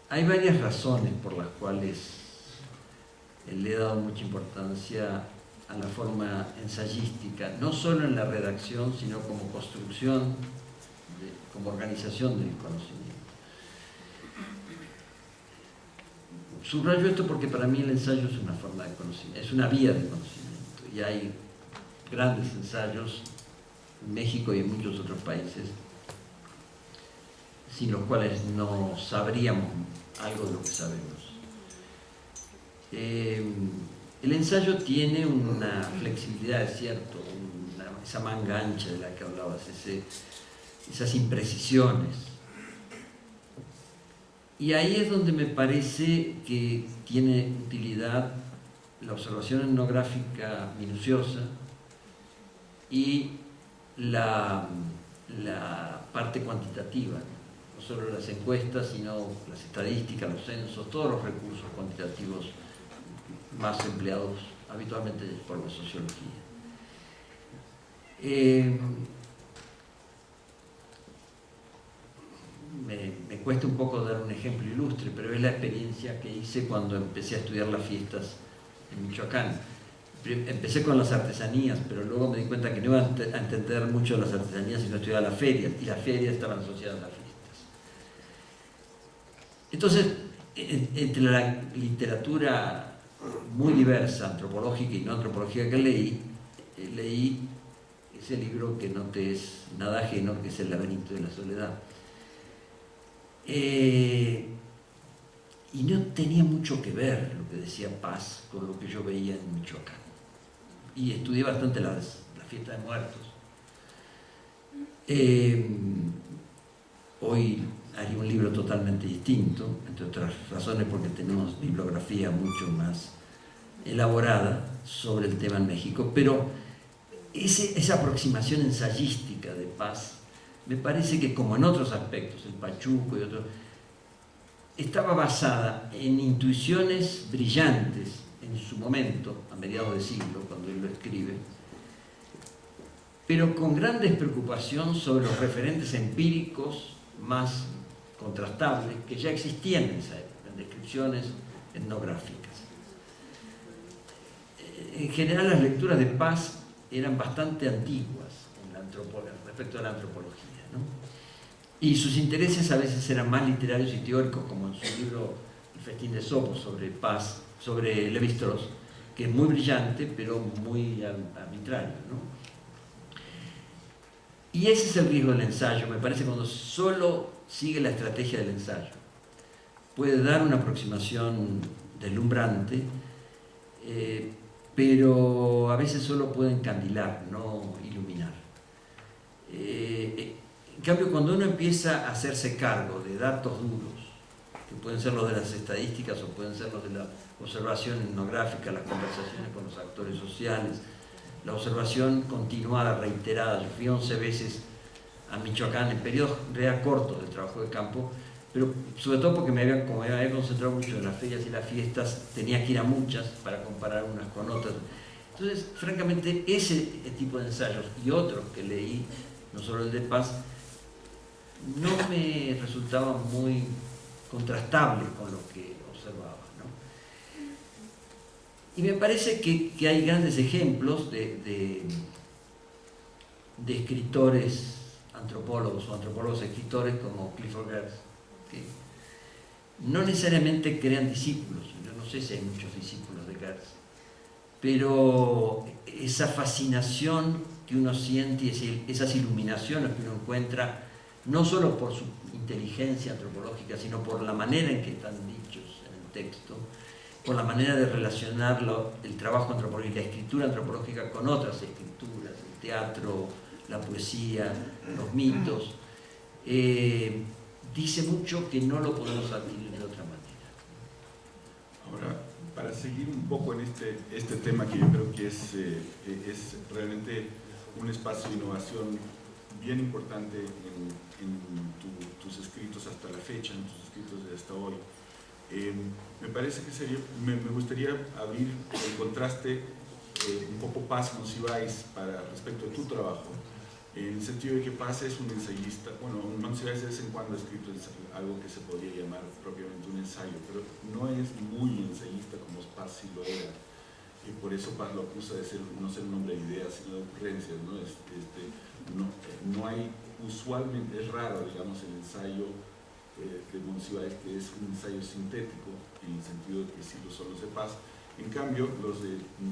Hay varias razones por las cuales le he dado mucha importancia a la forma ensayística, no solo en la redacción, sino como construcción, como organización del conocimiento. Subrayo esto porque para mí el ensayo es una forma de conocimiento, es una vía de conocimiento, y hay grandes ensayos en México y en muchos otros países sin los cuales no sabríamos algo de lo que sabemos. El ensayo tiene una flexibilidad, es cierto, esa manga ancha de la que hablabas, esas imprecisiones. Y ahí es donde me parece que tiene utilidad la observación etnográfica minuciosa y la parte cuantitativa, no solo las encuestas, sino las estadísticas, los censos, todos los recursos cuantitativos más empleados habitualmente por la sociología. Me cuesta un poco dar un ejemplo ilustre, pero es la experiencia que hice cuando empecé a estudiar las fiestas en Michoacán. Empecé con las artesanías, pero luego me di cuenta que no iba a entender mucho las artesanías si no estudiaba las ferias, y las ferias estaban asociadas a las fiestas. Entonces, entre la literatura muy diversa, antropológica y no antropológica que leí ese libro que no te es nada ajeno, que es El laberinto de la soledad. Y no tenía mucho que ver lo que decía Paz con lo que yo veía en Michoacán. Y estudié bastante la fiesta de muertos. Hoy haría un libro totalmente distinto, entre otras razones porque tenemos bibliografía mucho más elaborada sobre el tema en México, pero esa aproximación ensayística de Paz me parece que, como en otros aspectos, el Pachuco y otros, estaba basada en intuiciones brillantes en su momento, a mediados de siglo, cuando él lo escribe, pero con gran despreocupación sobre los referentes empíricos más contrastables que ya existían en esa época, en descripciones etnográficas. En general, las lecturas de Paz eran bastante antiguas respecto a la antropología, ¿no? Y sus intereses a veces eran más literarios y teóricos, como en su libro El festín de Sopos sobre Paz, sobre Lévi-Strauss, que es muy brillante, pero muy arbitrario, ¿no? Y ese es el riesgo del ensayo, me parece, cuando solo sigue la estrategia del ensayo. Puede dar una aproximación deslumbrante, pero a veces solo puede encandilar, no iluminar. En cambio, cuando uno empieza a hacerse cargo de datos duros, que pueden ser los de las estadísticas o pueden ser los de la observación etnográfica, las conversaciones con los actores sociales, la observación continuada, reiterada. Yo fui 11 veces a Michoacán en periodos real cortos de trabajo de campo, pero sobre todo porque como me había concentrado mucho en las ferias y las fiestas, tenía que ir a muchas para comparar unas con otras. Entonces, francamente, ese tipo de ensayos y otros que leí, no solo el de Paz, no me resultaban muy contrastables con lo que observaba, ¿no? Y me parece que hay grandes ejemplos de escritores antropólogos o antropólogos escritores como Clifford Geertz, que no necesariamente crean discípulos. Yo no sé si hay muchos discípulos de Geertz, pero esa fascinación que uno siente y esas iluminaciones que uno encuentra, no solo por su inteligencia antropológica, sino por la manera en que están dichos en el texto, por la manera de relacionar el trabajo antropológico y la escritura antropológica con otras escrituras, el teatro, la poesía, los mitos, dice mucho que no lo podemos adquirir de otra manera. Ahora, para seguir un poco en este tema que yo creo que es realmente un espacio de innovación bien importante en tus escritos hasta la fecha, en tus escritos de hasta hoy, me parece que me gustaría abrir el contraste un poco Paz Monsiváis respecto de tu trabajo, en el sentido de que Paz es un ensayista. Bueno, Monsiváis de vez en cuando ha escrito algo que se podría llamar propiamente un ensayo, pero no es muy ensayista como Paz sí lo era, y por eso Paz lo acusa de no ser un hombre de ideas, sino de ocurrencias, ¿no? No hay, usualmente, es raro, digamos, el ensayo de Monsiváis, que es un ensayo sintético, en el sentido de que sí lo son los de Paz. En cambio, los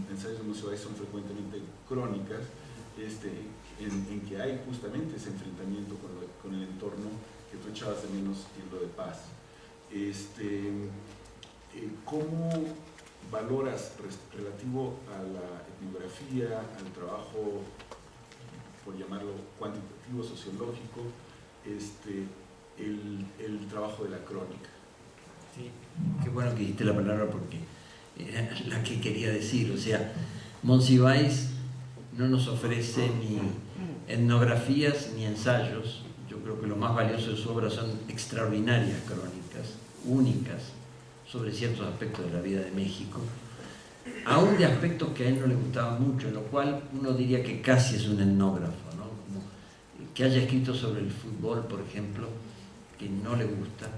ensayos de Monsiváis son frecuentemente crónicas, en que hay justamente ese enfrentamiento con el entorno que tú echabas de menos en lo de Paz. ¿Cómo valoras relativo a la etnografía, al trabajo, por llamarlo cuantitativo, sociológico, el trabajo de la crónica? Sí, qué bueno que dijiste la palabra porque era la que quería decir. O sea, Monsiváis no nos ofrece ni etnografías ni ensayos. Yo creo que lo más valioso de su obra son extraordinarias crónicas, únicas, sobre ciertos aspectos de la vida de México, aún de aspectos que a él no le gustaban mucho, en lo cual uno diría que casi es un etnógrafo, ¿no? Como que haya escrito sobre el fútbol, por ejemplo, que no le gusta,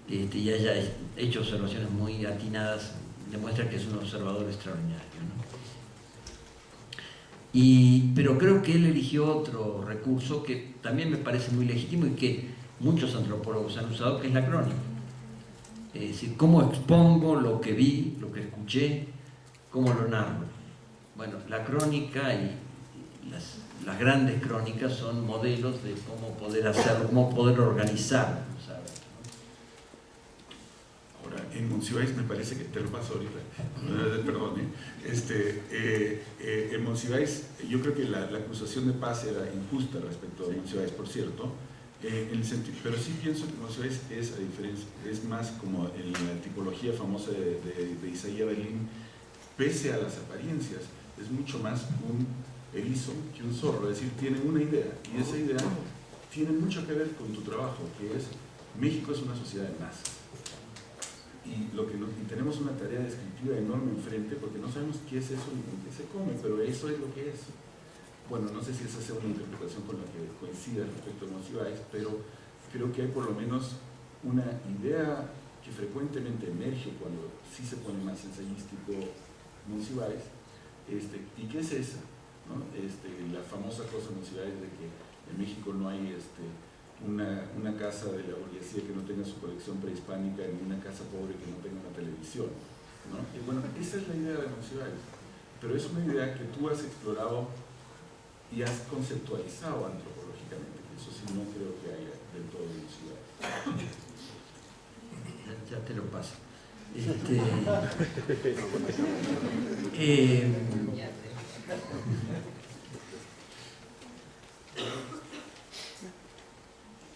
y haya hecho observaciones muy atinadas, demuestra que es un observador extraordinario, ¿no? Pero creo que él eligió otro recurso que también me parece muy legítimo y que muchos antropólogos han usado, que es la crónica. Es decir, cómo expongo lo que vi, lo que escuché, cómo lo narro. Bueno, la crónica y las grandes crónicas son modelos de cómo poder hacerlo, cómo poder organizar, ¿sabes? Ahora, en Monsiváis me parece que, te lo paso ahorita, perdón, en Monsiváis yo creo que la acusación de Paz era injusta respecto a Monsiváis, por cierto, en el sentido, pero sí pienso que Monsiváis es más como en la tipología famosa de Isaías Berlín, pese a las apariencias, es mucho más un erizo que un zorro, es decir, tiene una idea, y esa idea tiene mucho que ver con tu trabajo, que es: México es una sociedad de masas. y tenemos una tarea descriptiva enorme enfrente porque no sabemos qué es eso ni con qué se come, pero eso es lo que es. Bueno, no sé si esa sea una interpretación con la que coincida respecto a Monsiváis, pero creo que hay por lo menos una idea que frecuentemente emerge cuando sí se pone más ensayístico Monsiváis, ¿y qué es esa? ¿No? La famosa cosa de Monsiváis de que en México no hay una casa de la burguesía que no tenga su colección prehispánica ni una casa pobre que no tenga una televisión, ¿no? Y bueno, esa es la idea de Monsiváis, pero es una idea que tú has explorado y has conceptualizado antropológicamente, eso sí no creo que haya del todo en Monsiváis. Ya te lo paso.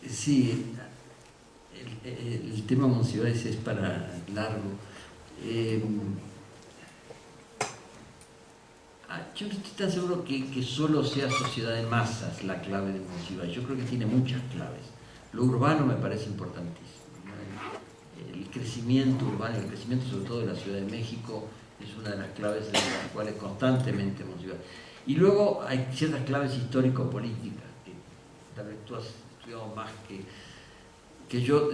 Sí, el tema Monsiváis es para largo. Yo no estoy tan seguro que solo sea sociedad de masas la clave de Monsiváis. Yo creo que tiene muchas claves. Lo urbano me parece importantísimo. El crecimiento urbano, el crecimiento sobre todo de la Ciudad de México es una de las claves en las cuales constantemente Monsiváis. Y luego hay ciertas claves histórico-políticas que tal vez tú has estudiado más que yo.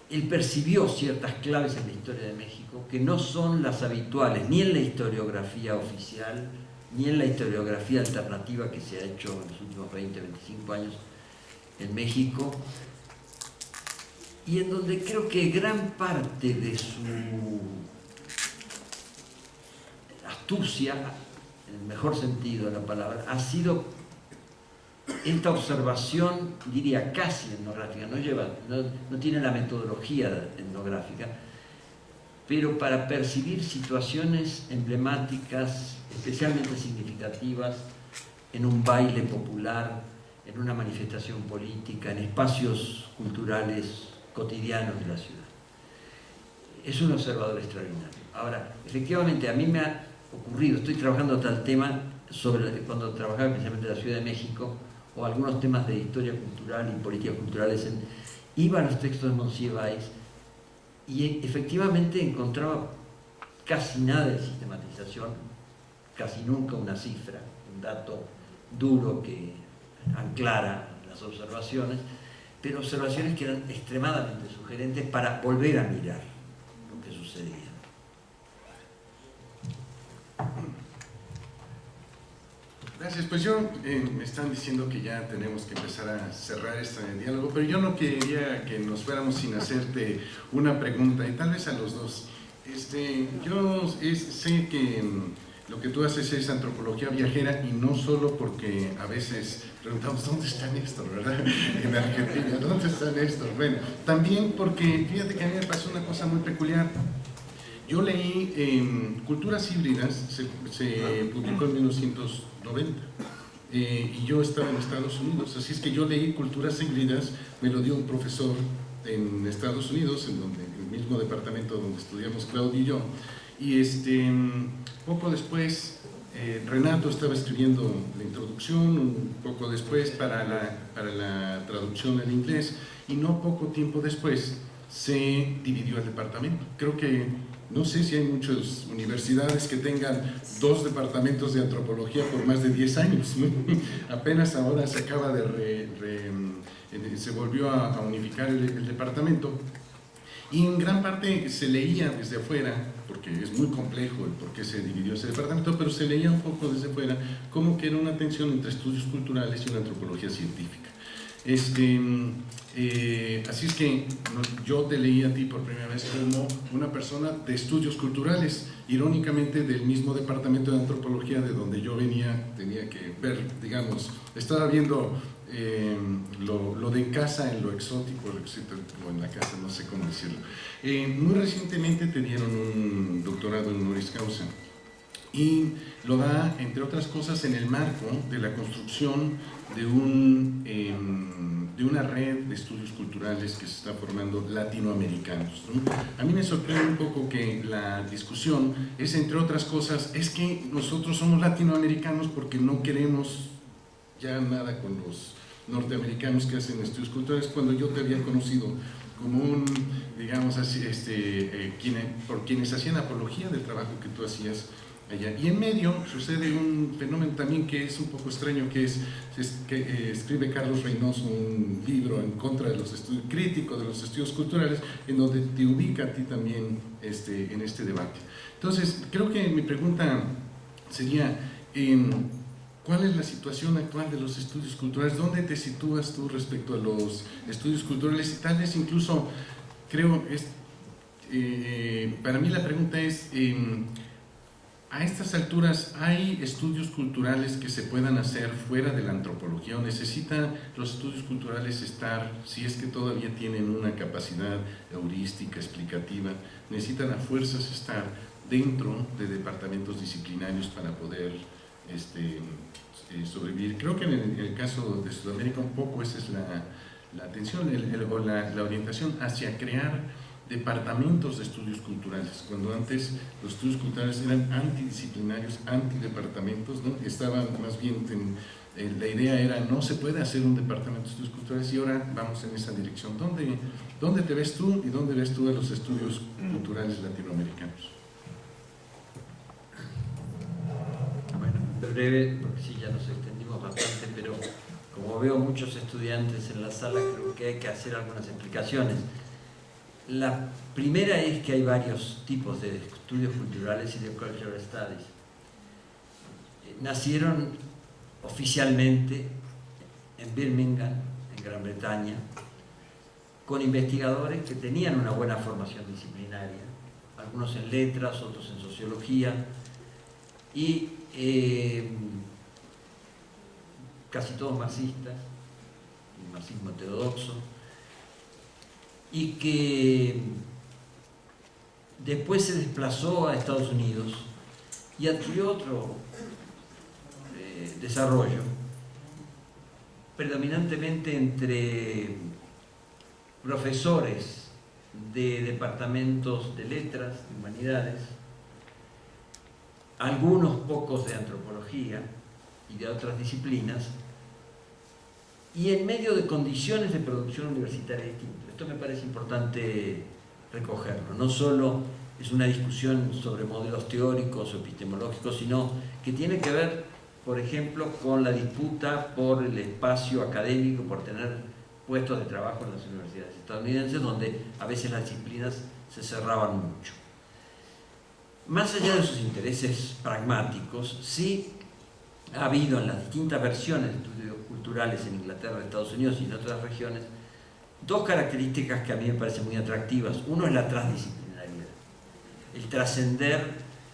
Él percibió ciertas claves en la historia de México que no son las habituales ni en la historiografía oficial ni en la historiografía alternativa que se ha hecho en los últimos 20, 25 años en México, y en donde creo que gran parte de su astucia, en el mejor sentido de la palabra, ha sido esta observación, diría casi etnográfica, no tiene la metodología etnográfica, pero para percibir situaciones emblemáticas, especialmente significativas, en un baile popular, en una manifestación política, en espacios culturales cotidianos de la ciudad. Es un observador extraordinario. Ahora, efectivamente, a mí me ha ocurrido, estoy trabajando tal tema cuando trabajaba especialmente en la Ciudad de México, o algunos temas de historia cultural y políticas culturales, iba a los textos de Monsiváis y efectivamente encontraba casi nada de sistematización, casi nunca una cifra, un dato duro que anclara las observaciones, pero observaciones que eran extremadamente sugerentes para volver a mirar lo que sucedía. Gracias, pues me están diciendo que ya tenemos que empezar a cerrar este diálogo, pero yo no quería que nos fuéramos sin hacerte una pregunta, y tal vez a los dos. Yo sé que lo que tú haces es antropología viajera, y no solo porque a veces preguntamos ¿dónde está Néstor?, ¿verdad? En Argentina, ¿dónde está Néstor? Bueno, también porque fíjate que a mí me pasó una cosa muy peculiar. Yo leí Culturas Híbridas, se publicó en 1990, y yo estaba en Estados Unidos, así es que yo leí Culturas Híbridas, me lo dio un profesor en Estados Unidos, en el mismo departamento donde estudiamos Claudio y yo, y poco después Renato estaba escribiendo la introducción, un poco después para la traducción al inglés, y no poco tiempo después se dividió el departamento. Creo que no sé si hay muchas universidades que tengan 2 departamentos de antropología por más de 10 años, ¿no? Apenas ahora se acaba se volvió a unificar el departamento, y en gran parte se leía desde afuera, porque es muy complejo el por qué se dividió ese departamento, pero se leía un poco desde afuera como que era una tensión entre estudios culturales y una antropología científica. Así es que yo te leí a ti por primera vez como una persona de estudios culturales, irónicamente del mismo departamento de antropología de donde yo venía. Tenía que ver, digamos, estaba viendo lo de casa en lo exótico, o en la casa, no sé cómo decirlo. Muy recientemente te dieron un doctorado en honoris causa, y lo da, entre otras cosas, en el marco de la construcción de una red de estudios culturales que se está formando latinoamericanos, ¿no? A mí me sorprende un poco que la discusión es, entre otras cosas, es que nosotros somos latinoamericanos porque no queremos ya nada con los norteamericanos que hacen estudios culturales, cuando yo te había conocido como un, digamos así, por quienes hacían apología del trabajo que tú hacías allá. Y en medio sucede un fenómeno también que es un poco extraño, que es que escribe Carlos Reynoso un libro en contra de los estudios, crítico de los estudios culturales, en donde te ubica a ti también en este debate. Entonces, creo que mi pregunta sería, ¿cuál es la situación actual de los estudios culturales? ¿Dónde te sitúas tú respecto a los estudios culturales? Y tal vez incluso, creo, para mí la pregunta es, a estas alturas, ¿hay estudios culturales que se puedan hacer fuera de la antropología? ¿O necesitan los estudios culturales estar, si es que todavía tienen una capacidad heurística, explicativa, necesitan a fuerzas estar dentro de departamentos disciplinarios para poder sobrevivir? Creo que en el caso de Sudamérica un poco esa es la atención o la orientación hacia crear departamentos de estudios culturales, cuando antes los estudios culturales eran antidisciplinarios, antidepartamentos, ¿no? Estaban más bien, la idea era no se puede hacer un departamento de estudios culturales, y ahora vamos en esa dirección. ¿Dónde te ves tú y dónde ves tú a los estudios culturales latinoamericanos? Bueno, breve, porque sí, ya nos extendimos bastante, pero como veo muchos estudiantes en la sala, creo que hay que hacer algunas explicaciones. La primera es que hay varios tipos de estudios culturales y de cultural studies. Nacieron oficialmente en Birmingham, en Gran Bretaña, con investigadores que tenían una buena formación disciplinaria, algunos en letras, otros en sociología, y casi todos marxistas, el marxismo heterodoxo, y que después se desplazó a Estados Unidos y adquirió otro desarrollo, predominantemente entre profesores de departamentos de letras, de humanidades, algunos pocos de antropología y de otras disciplinas, y en medio de condiciones de producción universitaria distintas. Esto me parece importante recogerlo. No solo es una discusión sobre modelos teóricos o epistemológicos, sino que tiene que ver, por ejemplo, con la disputa por el espacio académico, por tener puestos de trabajo en las universidades estadounidenses, donde a veces las disciplinas se cerraban mucho. Más allá de sus intereses pragmáticos, sí ha habido en las distintas versiones de estudios culturales en Inglaterra, Estados Unidos y en otras regiones, dos características que a mí me parecen muy atractivas. Uno es la transdisciplinariedad, el trascender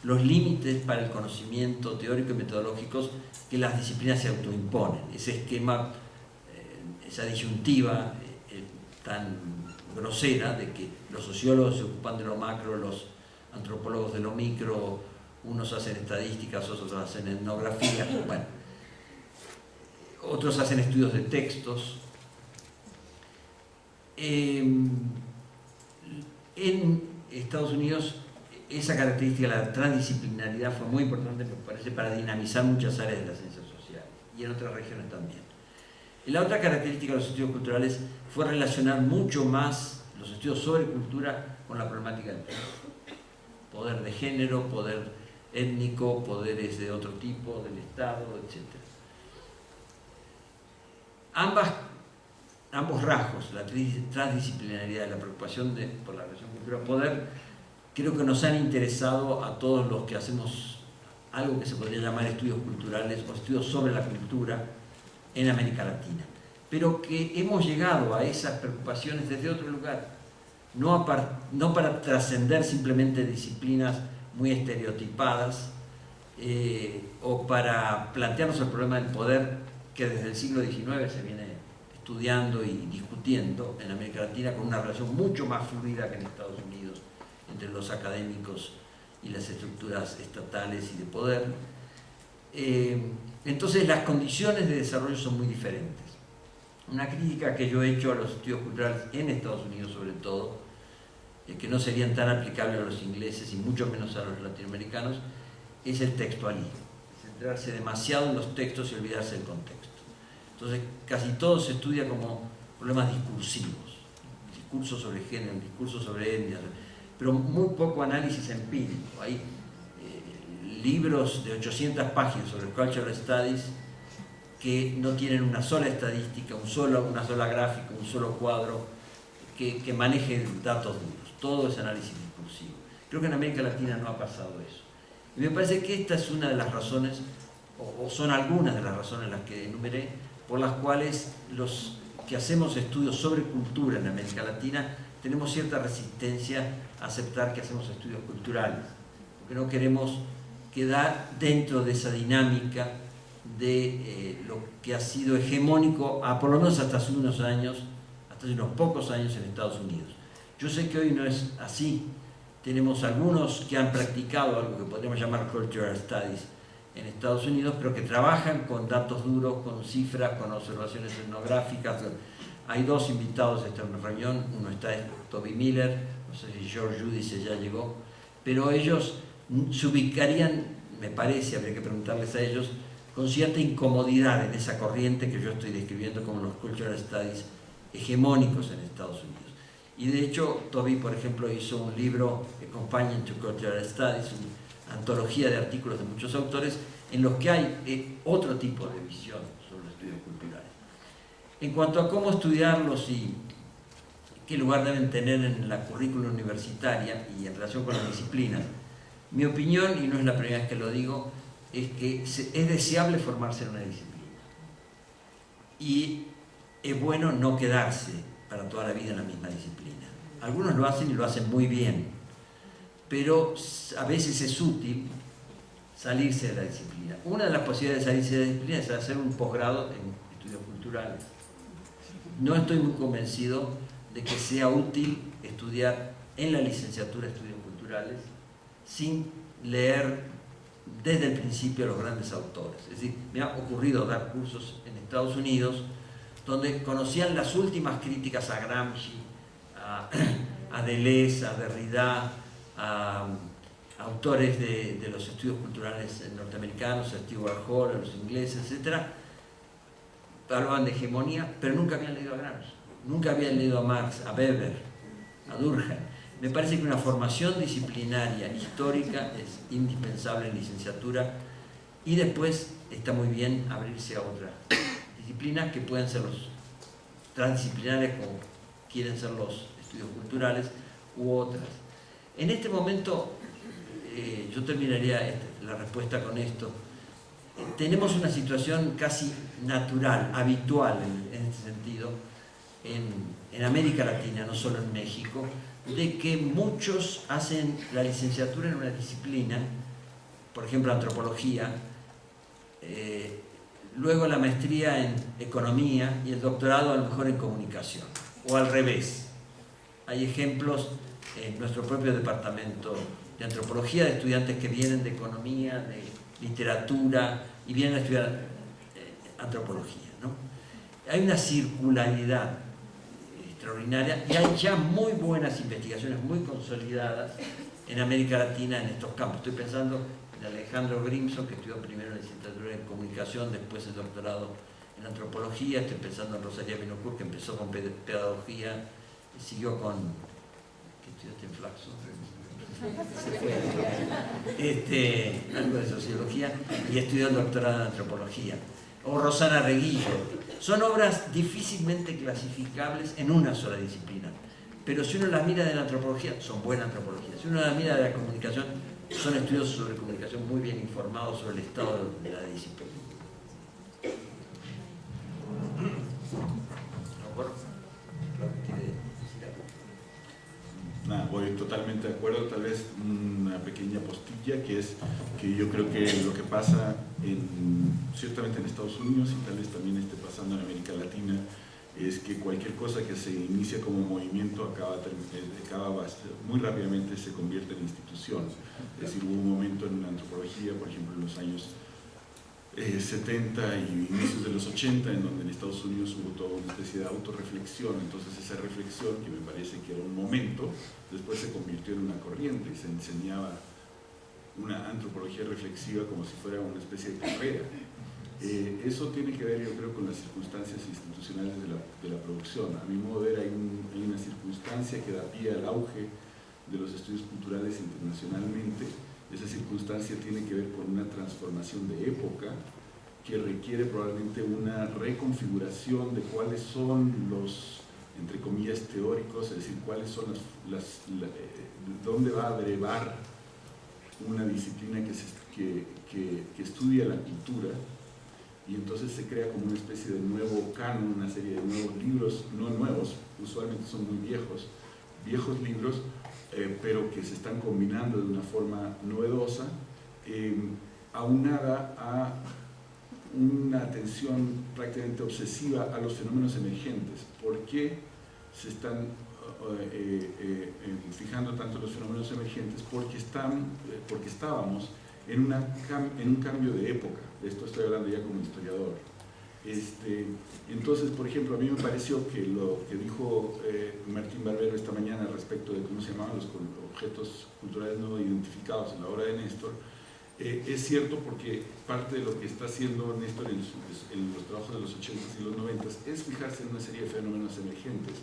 los límites para el conocimiento teórico y metodológicos que las disciplinas se autoimponen. Ese esquema, esa disyuntiva tan grosera de que los sociólogos se ocupan de lo macro, los antropólogos de lo micro, unos hacen estadísticas, otros hacen etnografía, bueno, otros hacen estudios de textos. En Estados Unidos esa característica, la transdisciplinaridad, fue muy importante, me parece, para dinamizar muchas áreas de las ciencias sociales y en otras regiones también. Y la otra característica de los estudios culturales fue relacionar mucho más los estudios sobre cultura con la problemática del poder de género, poder étnico, poderes de otro tipo, del Estado, etc. Ambos rasgos, la transdisciplinaridad y la preocupación por la relación cultura-poder, creo que nos han interesado a todos los que hacemos algo que se podría llamar estudios culturales o estudios sobre la cultura en América Latina, pero que hemos llegado a esas preocupaciones desde otro lugar, no para trascender simplemente disciplinas muy estereotipadas o para plantearnos el problema del poder que desde el siglo XIX se viene estudiando y discutiendo en América Latina, con una relación mucho más fluida que en Estados Unidos entre los académicos y las estructuras estatales y de poder. Entonces las condiciones de desarrollo son muy diferentes. Una crítica que yo he hecho a los estudios culturales en Estados Unidos sobre todo, que no serían tan aplicables a los ingleses y mucho menos a los latinoamericanos, es el textualismo, centrarse demasiado en los textos y olvidarse del contexto. Entonces casi todo se estudia como problemas discursivos, discurso sobre género, un discurso sobre etnia, pero muy poco análisis empírico. Hay libros de 800 páginas sobre Cultural Studies que no tienen una sola estadística, una sola gráfica, un solo cuadro que maneje datos duros. Todo es análisis discursivo. Creo que en América Latina no ha pasado eso. Y me parece que esta es una de las razones, o son algunas de las razones las que enumeré, por las cuales los que hacemos estudios sobre cultura en América Latina tenemos cierta resistencia a aceptar que hacemos estudios culturales, porque no queremos quedar dentro de esa dinámica de lo que ha sido hegemónico, por lo menos hasta hace unos años, hasta hace unos pocos años en Estados Unidos. Yo sé que hoy no es así. Tenemos algunos que han practicado algo que podríamos llamar Cultural Studies en Estados Unidos, pero que trabajan con datos duros, con cifras, con observaciones etnográficas. Hay dos invitados a esta reunión, uno está Toby Miller, no sé si George Judice ya llegó, pero ellos se ubicarían, me parece, habría que preguntarles a ellos, con cierta incomodidad en esa corriente que yo estoy describiendo como los Cultural Studies hegemónicos en Estados Unidos. Y de hecho, Toby, por ejemplo, hizo un libro, A Companion to Cultural Studies, una antología de artículos de muchos autores, en los que hay otro tipo de visión sobre los estudios culturales. En cuanto a cómo estudiarlos y qué lugar deben tener en la currícula universitaria y en relación con las disciplinas, mi opinión, y no es la primera vez que lo digo, es que es deseable formarse en una disciplina. Y es bueno no quedarse para toda la vida en la misma disciplina. Algunos lo hacen y lo hacen muy bien, pero a veces es útil salirse de la disciplina. Una de las posibilidades de salirse de la disciplina es hacer un posgrado en estudios culturales. No estoy muy convencido de que sea útil estudiar en la licenciatura estudios culturales sin leer desde el principio a los grandes autores. Es decir, me ha ocurrido dar cursos en Estados Unidos donde conocían las últimas críticas a Gramsci, a Deleuze, a Derrida, a autores de los estudios culturales norteamericanos, a Stewart Hall, a los ingleses, etc. Hablaban de hegemonía, pero nunca habían leído a Gramsci, nunca habían leído a Marx, a Weber, a Durkheim. Me parece que una formación disciplinaria histórica es indispensable en licenciatura y después está muy bien abrirse a otras disciplinas que pueden ser los transdisciplinares como quieren ser los estudios culturales u otras. En este momento, yo terminaría la respuesta con esto, tenemos una situación casi natural, habitual en este sentido, en América Latina, no solo en México, de que muchos hacen la licenciatura en una disciplina, por ejemplo antropología, luego la maestría en economía y el doctorado a lo mejor en comunicación, o al revés. Hay ejemplos en nuestro propio departamento de antropología de estudiantes que vienen de economía, de literatura y vienen a estudiar antropología, ¿no? Hay una circularidad extraordinaria y hay ya muy buenas investigaciones, muy consolidadas en América Latina en estos campos. Estoy pensando en Alejandro Grimson, que estudió primero la licenciatura en comunicación, después el doctorado en antropología. Estoy pensando en Rosalía Binocur, que empezó con pedagogía y siguió con... ¿Qué estudiaste en Flaxo? Algo de sociología, y estudió el doctorado en antropología. O Rosana Reguillo. Son obras difícilmente clasificables en una sola disciplina, pero si uno las mira de la antropología, son buena antropología. Si uno las mira de la comunicación, son estudios sobre comunicación muy bien informados sobre el estado de la disciplina. Nada, voy totalmente de acuerdo. Tal vez una pequeña postilla, que es que yo creo que lo que pasa ciertamente en Estados Unidos y tal vez también esté pasando en América Latina es que cualquier cosa que se inicia como movimiento acaba muy rápidamente se convierte en institución. Es decir, hubo un momento en la antropología, por ejemplo, en los años 70 y inicios de los 80, en donde en Estados Unidos hubo toda una especie de autorreflexión. Entonces esa reflexión, que me parece que era un momento, después se convirtió en una corriente y se enseñaba una antropología reflexiva como si fuera una especie de carrera. Eso tiene que ver, yo creo, con las circunstancias institucionales de la producción. A mi modo de ver, hay una circunstancia que da pie al auge de los estudios culturales internacionalmente. Esa circunstancia tiene que ver con una transformación de época que requiere probablemente una reconfiguración de cuáles son los, entre comillas, teóricos, es decir, cuáles son dónde va a derivar una disciplina que estudia la cultura, y entonces se crea como una especie de nuevo canon, una serie de nuevos libros, no nuevos, usualmente son muy viejos libros, pero que se están combinando de una forma novedosa, aunada a una atención prácticamente obsesiva a los fenómenos emergentes. ¿Por qué se están fijando tanto los fenómenos emergentes? Porque estábamos en un cambio de época. De esto estoy hablando ya como historiador. Entonces, por ejemplo, a mí me pareció que lo que dijo Martín Barbero esta mañana respecto de cómo se llamaban los objetos culturales no identificados en la obra de Néstor, es cierto, porque parte de lo que está haciendo Néstor en los trabajos de los 80s y los 90s es fijarse en una serie de fenómenos emergentes.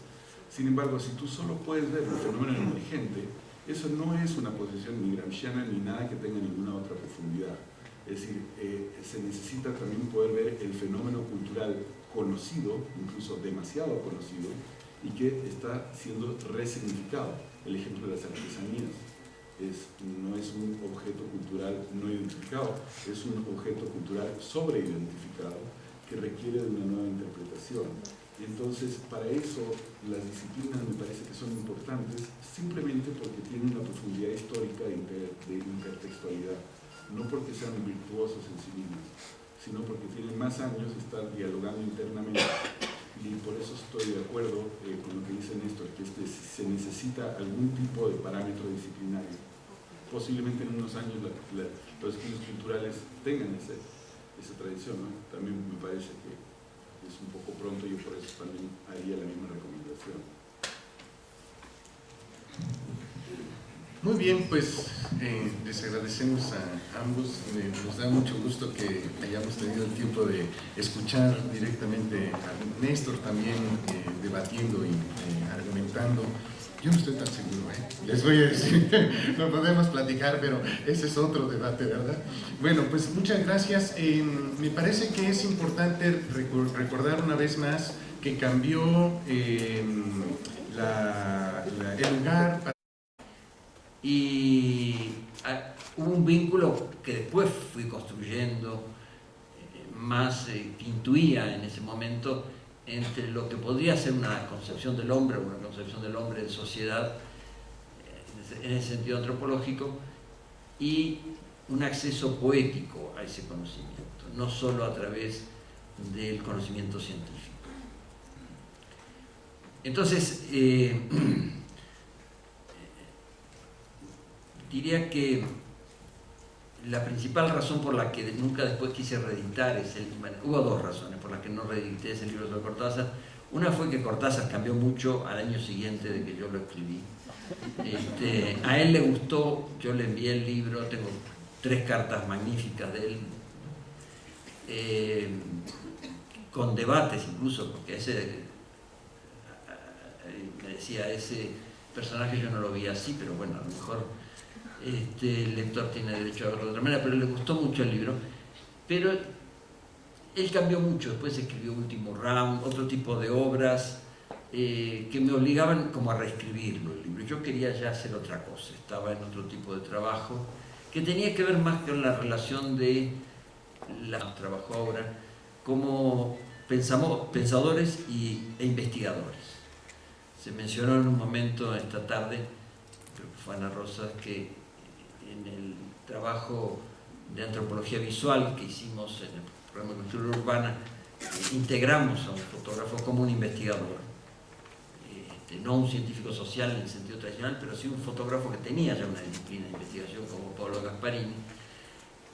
Sin embargo, si tú solo puedes ver el fenómeno emergente, eso no es una posición ni gramsciana ni nada que tenga ninguna otra profundidad. Es decir, se necesita también poder ver el fenómeno cultural conocido, incluso demasiado conocido, y que está siendo resignificado. El ejemplo de las artesanías no es un objeto cultural no identificado, es un objeto cultural sobreidentificado que requiere de una nueva interpretación. Y entonces, para eso, las disciplinas me parece que son importantes simplemente porque tienen una profundidad histórica de intertextualidad. No porque sean virtuosos en sí mismos, sino porque tienen más años de estar dialogando internamente. Y por eso estoy de acuerdo con lo que dice Néstor, que se necesita algún tipo de parámetro disciplinario. Posiblemente en unos años los estudios culturales tengan esa tradición, ¿no? También me parece que es un poco pronto, y yo por eso también haría la misma recomendación. Muy bien, pues les agradecemos a ambos. Nos da mucho gusto que hayamos tenido el tiempo de escuchar directamente a Néstor también debatiendo y argumentando. Yo no estoy tan seguro, les voy a decir, no podemos platicar, pero ese es otro debate, ¿verdad? Bueno, pues muchas gracias. Me parece que es importante recordar una vez más que cambió el lugar para... Y hubo un vínculo que después fui construyendo, más que intuía en ese momento, entre lo que podría ser una concepción del hombre, o una concepción del hombre de sociedad, en ese sentido antropológico, y un acceso poético a ese conocimiento, no solo a través del conocimiento científico. Entonces, diría que la principal razón por la que nunca después quise reeditar hubo dos razones por las que no reedité ese libro sobre Cortázar. Una fue que Cortázar cambió mucho al año siguiente de que yo lo escribí. A él le gustó, yo le envié el libro, tengo 3 cartas magníficas de él, con debates incluso, porque me decía, ese personaje yo no lo vi así, pero bueno, a lo mejor el lector tiene derecho a verlo de otra manera, pero le gustó mucho el libro. Pero él cambió mucho, después escribió Último Round, otro tipo de obras que me obligaban como a reescribirlo el libro. Yo quería ya hacer otra cosa, estaba en otro tipo de trabajo que tenía que ver más con la relación de la trabajo-obra como pensadores e investigadores. Se mencionó en un momento esta tarde, creo que fue Ana Rosas, que en el trabajo de antropología visual que hicimos en el programa de cultura urbana, integramos a un fotógrafo como un investigador, no un científico social en el sentido tradicional, pero sí un fotógrafo que tenía ya una disciplina de investigación como Pablo Gasparini.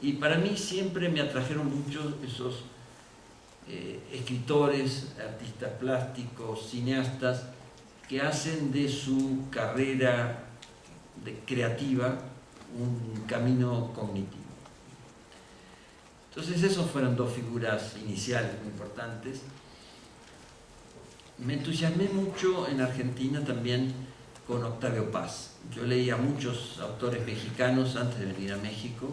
Y para mí siempre me atrajeron mucho esos escritores, artistas plásticos, cineastas, que hacen de su carrera creativa un camino cognitivo. Entonces esas fueron dos figuras iniciales muy importantes. Me entusiasmé mucho en Argentina también con Octavio Paz. Yo leía a muchos autores mexicanos antes de venir a México,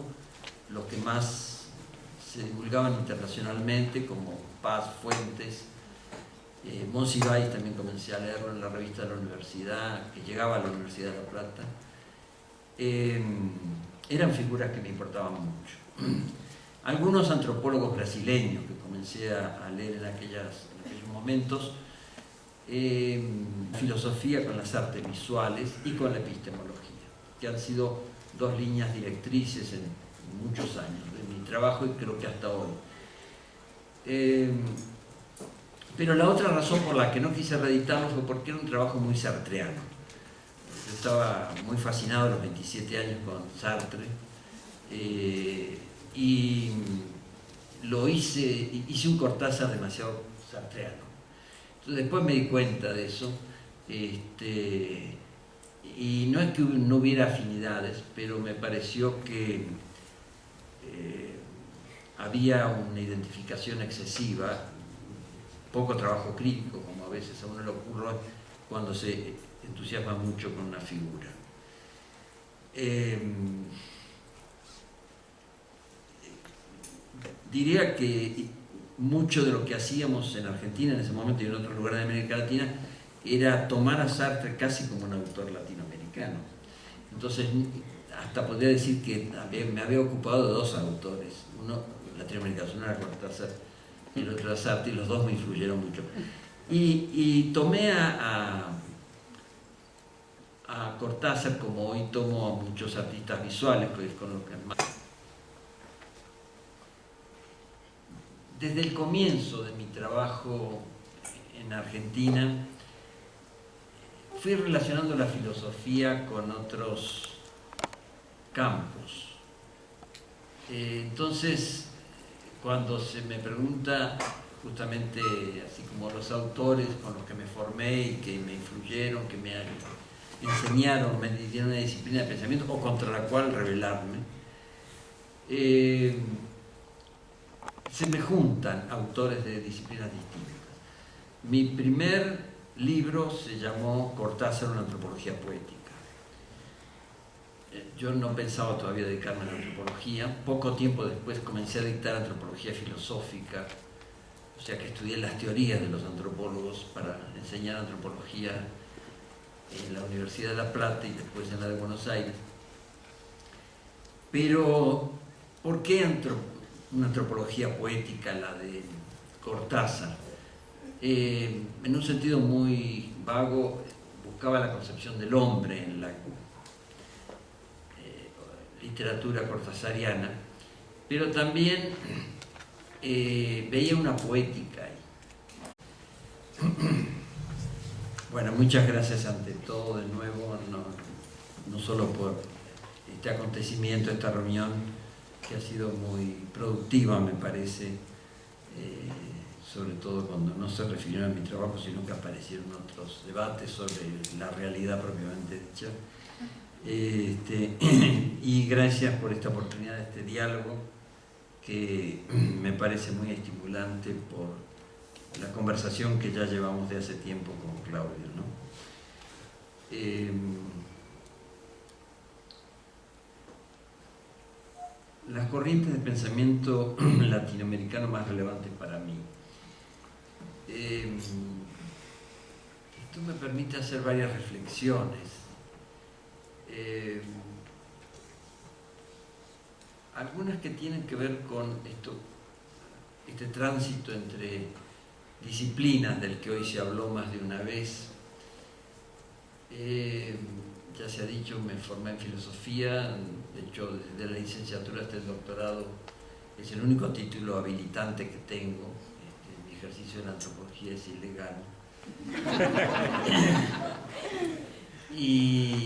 los que más se divulgaban internacionalmente, como Paz, Fuentes, Monsiváis también comencé a leerlo en la revista de la universidad, que llegaba a la Universidad de La Plata. Eran figuras que me importaban mucho. Algunos antropólogos brasileños que comencé a leer en aquellos momentos, filosofía con las artes visuales y con la epistemología, que han sido dos líneas directrices en muchos años de mi trabajo y creo que hasta hoy. Pero la otra razón por la que no quise reeditarlo fue porque era un trabajo muy sartreano. Yo estaba muy fascinado a los 27 años con Sartre y hice un Cortázar demasiado sartreano. Entonces después me di cuenta de eso, y no es que no hubiera afinidades, pero me pareció que había una identificación excesiva, poco trabajo crítico, como a veces a uno le ocurre cuando se entusiasma mucho con una figura. Diría que mucho de lo que hacíamos en Argentina en ese momento y en otros lugares de América Latina era tomar a Sartre casi como un autor latinoamericano. Entonces, hasta podría decir que me había ocupado de dos autores, uno latinoamericano, uno era Cortázar y el otro era Sartre, y los dos me influyeron mucho. Y tomé a Cortázar como hoy tomo a muchos artistas visuales, que es con los que más. Desde el comienzo de mi trabajo en Argentina, fui relacionando la filosofía con otros campos. Entonces, cuando se me pregunta justamente, así como los autores con los que me formé y que me influyeron, que me enseñaron, me dieron una disciplina de pensamiento o contra la cual rebelarme, se me juntan autores de disciplinas distintas. Mi primer libro se llamó Cortázar, una antropología poética. Yo no pensaba todavía dedicarme a la antropología. Poco tiempo después comencé a dictar antropología filosófica, o sea que estudié las teorías de los antropólogos para enseñar antropología en la Universidad de La Plata y después en la de Buenos Aires. Pero, ¿por qué una antropología poética, la de Cortázar? En un sentido muy vago, buscaba la concepción del hombre en la literatura cortázariana, pero también veía una poética ahí. Bueno, muchas gracias ante todo de nuevo, no solo por este acontecimiento, esta reunión que ha sido muy productiva, me parece, sobre todo cuando no se refirieron a mi trabajo, sino que aparecieron otros debates sobre la realidad propiamente dicha. Y gracias por esta oportunidad de este diálogo que me parece muy estimulante por la conversación que ya llevamos de hace tiempo con Claudio, ¿no? Las corrientes de pensamiento latinoamericano más relevantes para mí. Esto me permite hacer varias reflexiones. Algunas que tienen que ver con este tránsito entre disciplinas del que hoy se habló más de una vez. Ya se ha dicho, me formé en filosofía, de hecho desde la licenciatura hasta el doctorado es el único título habilitante que tengo. Mi ejercicio en antropología es ilegal. Y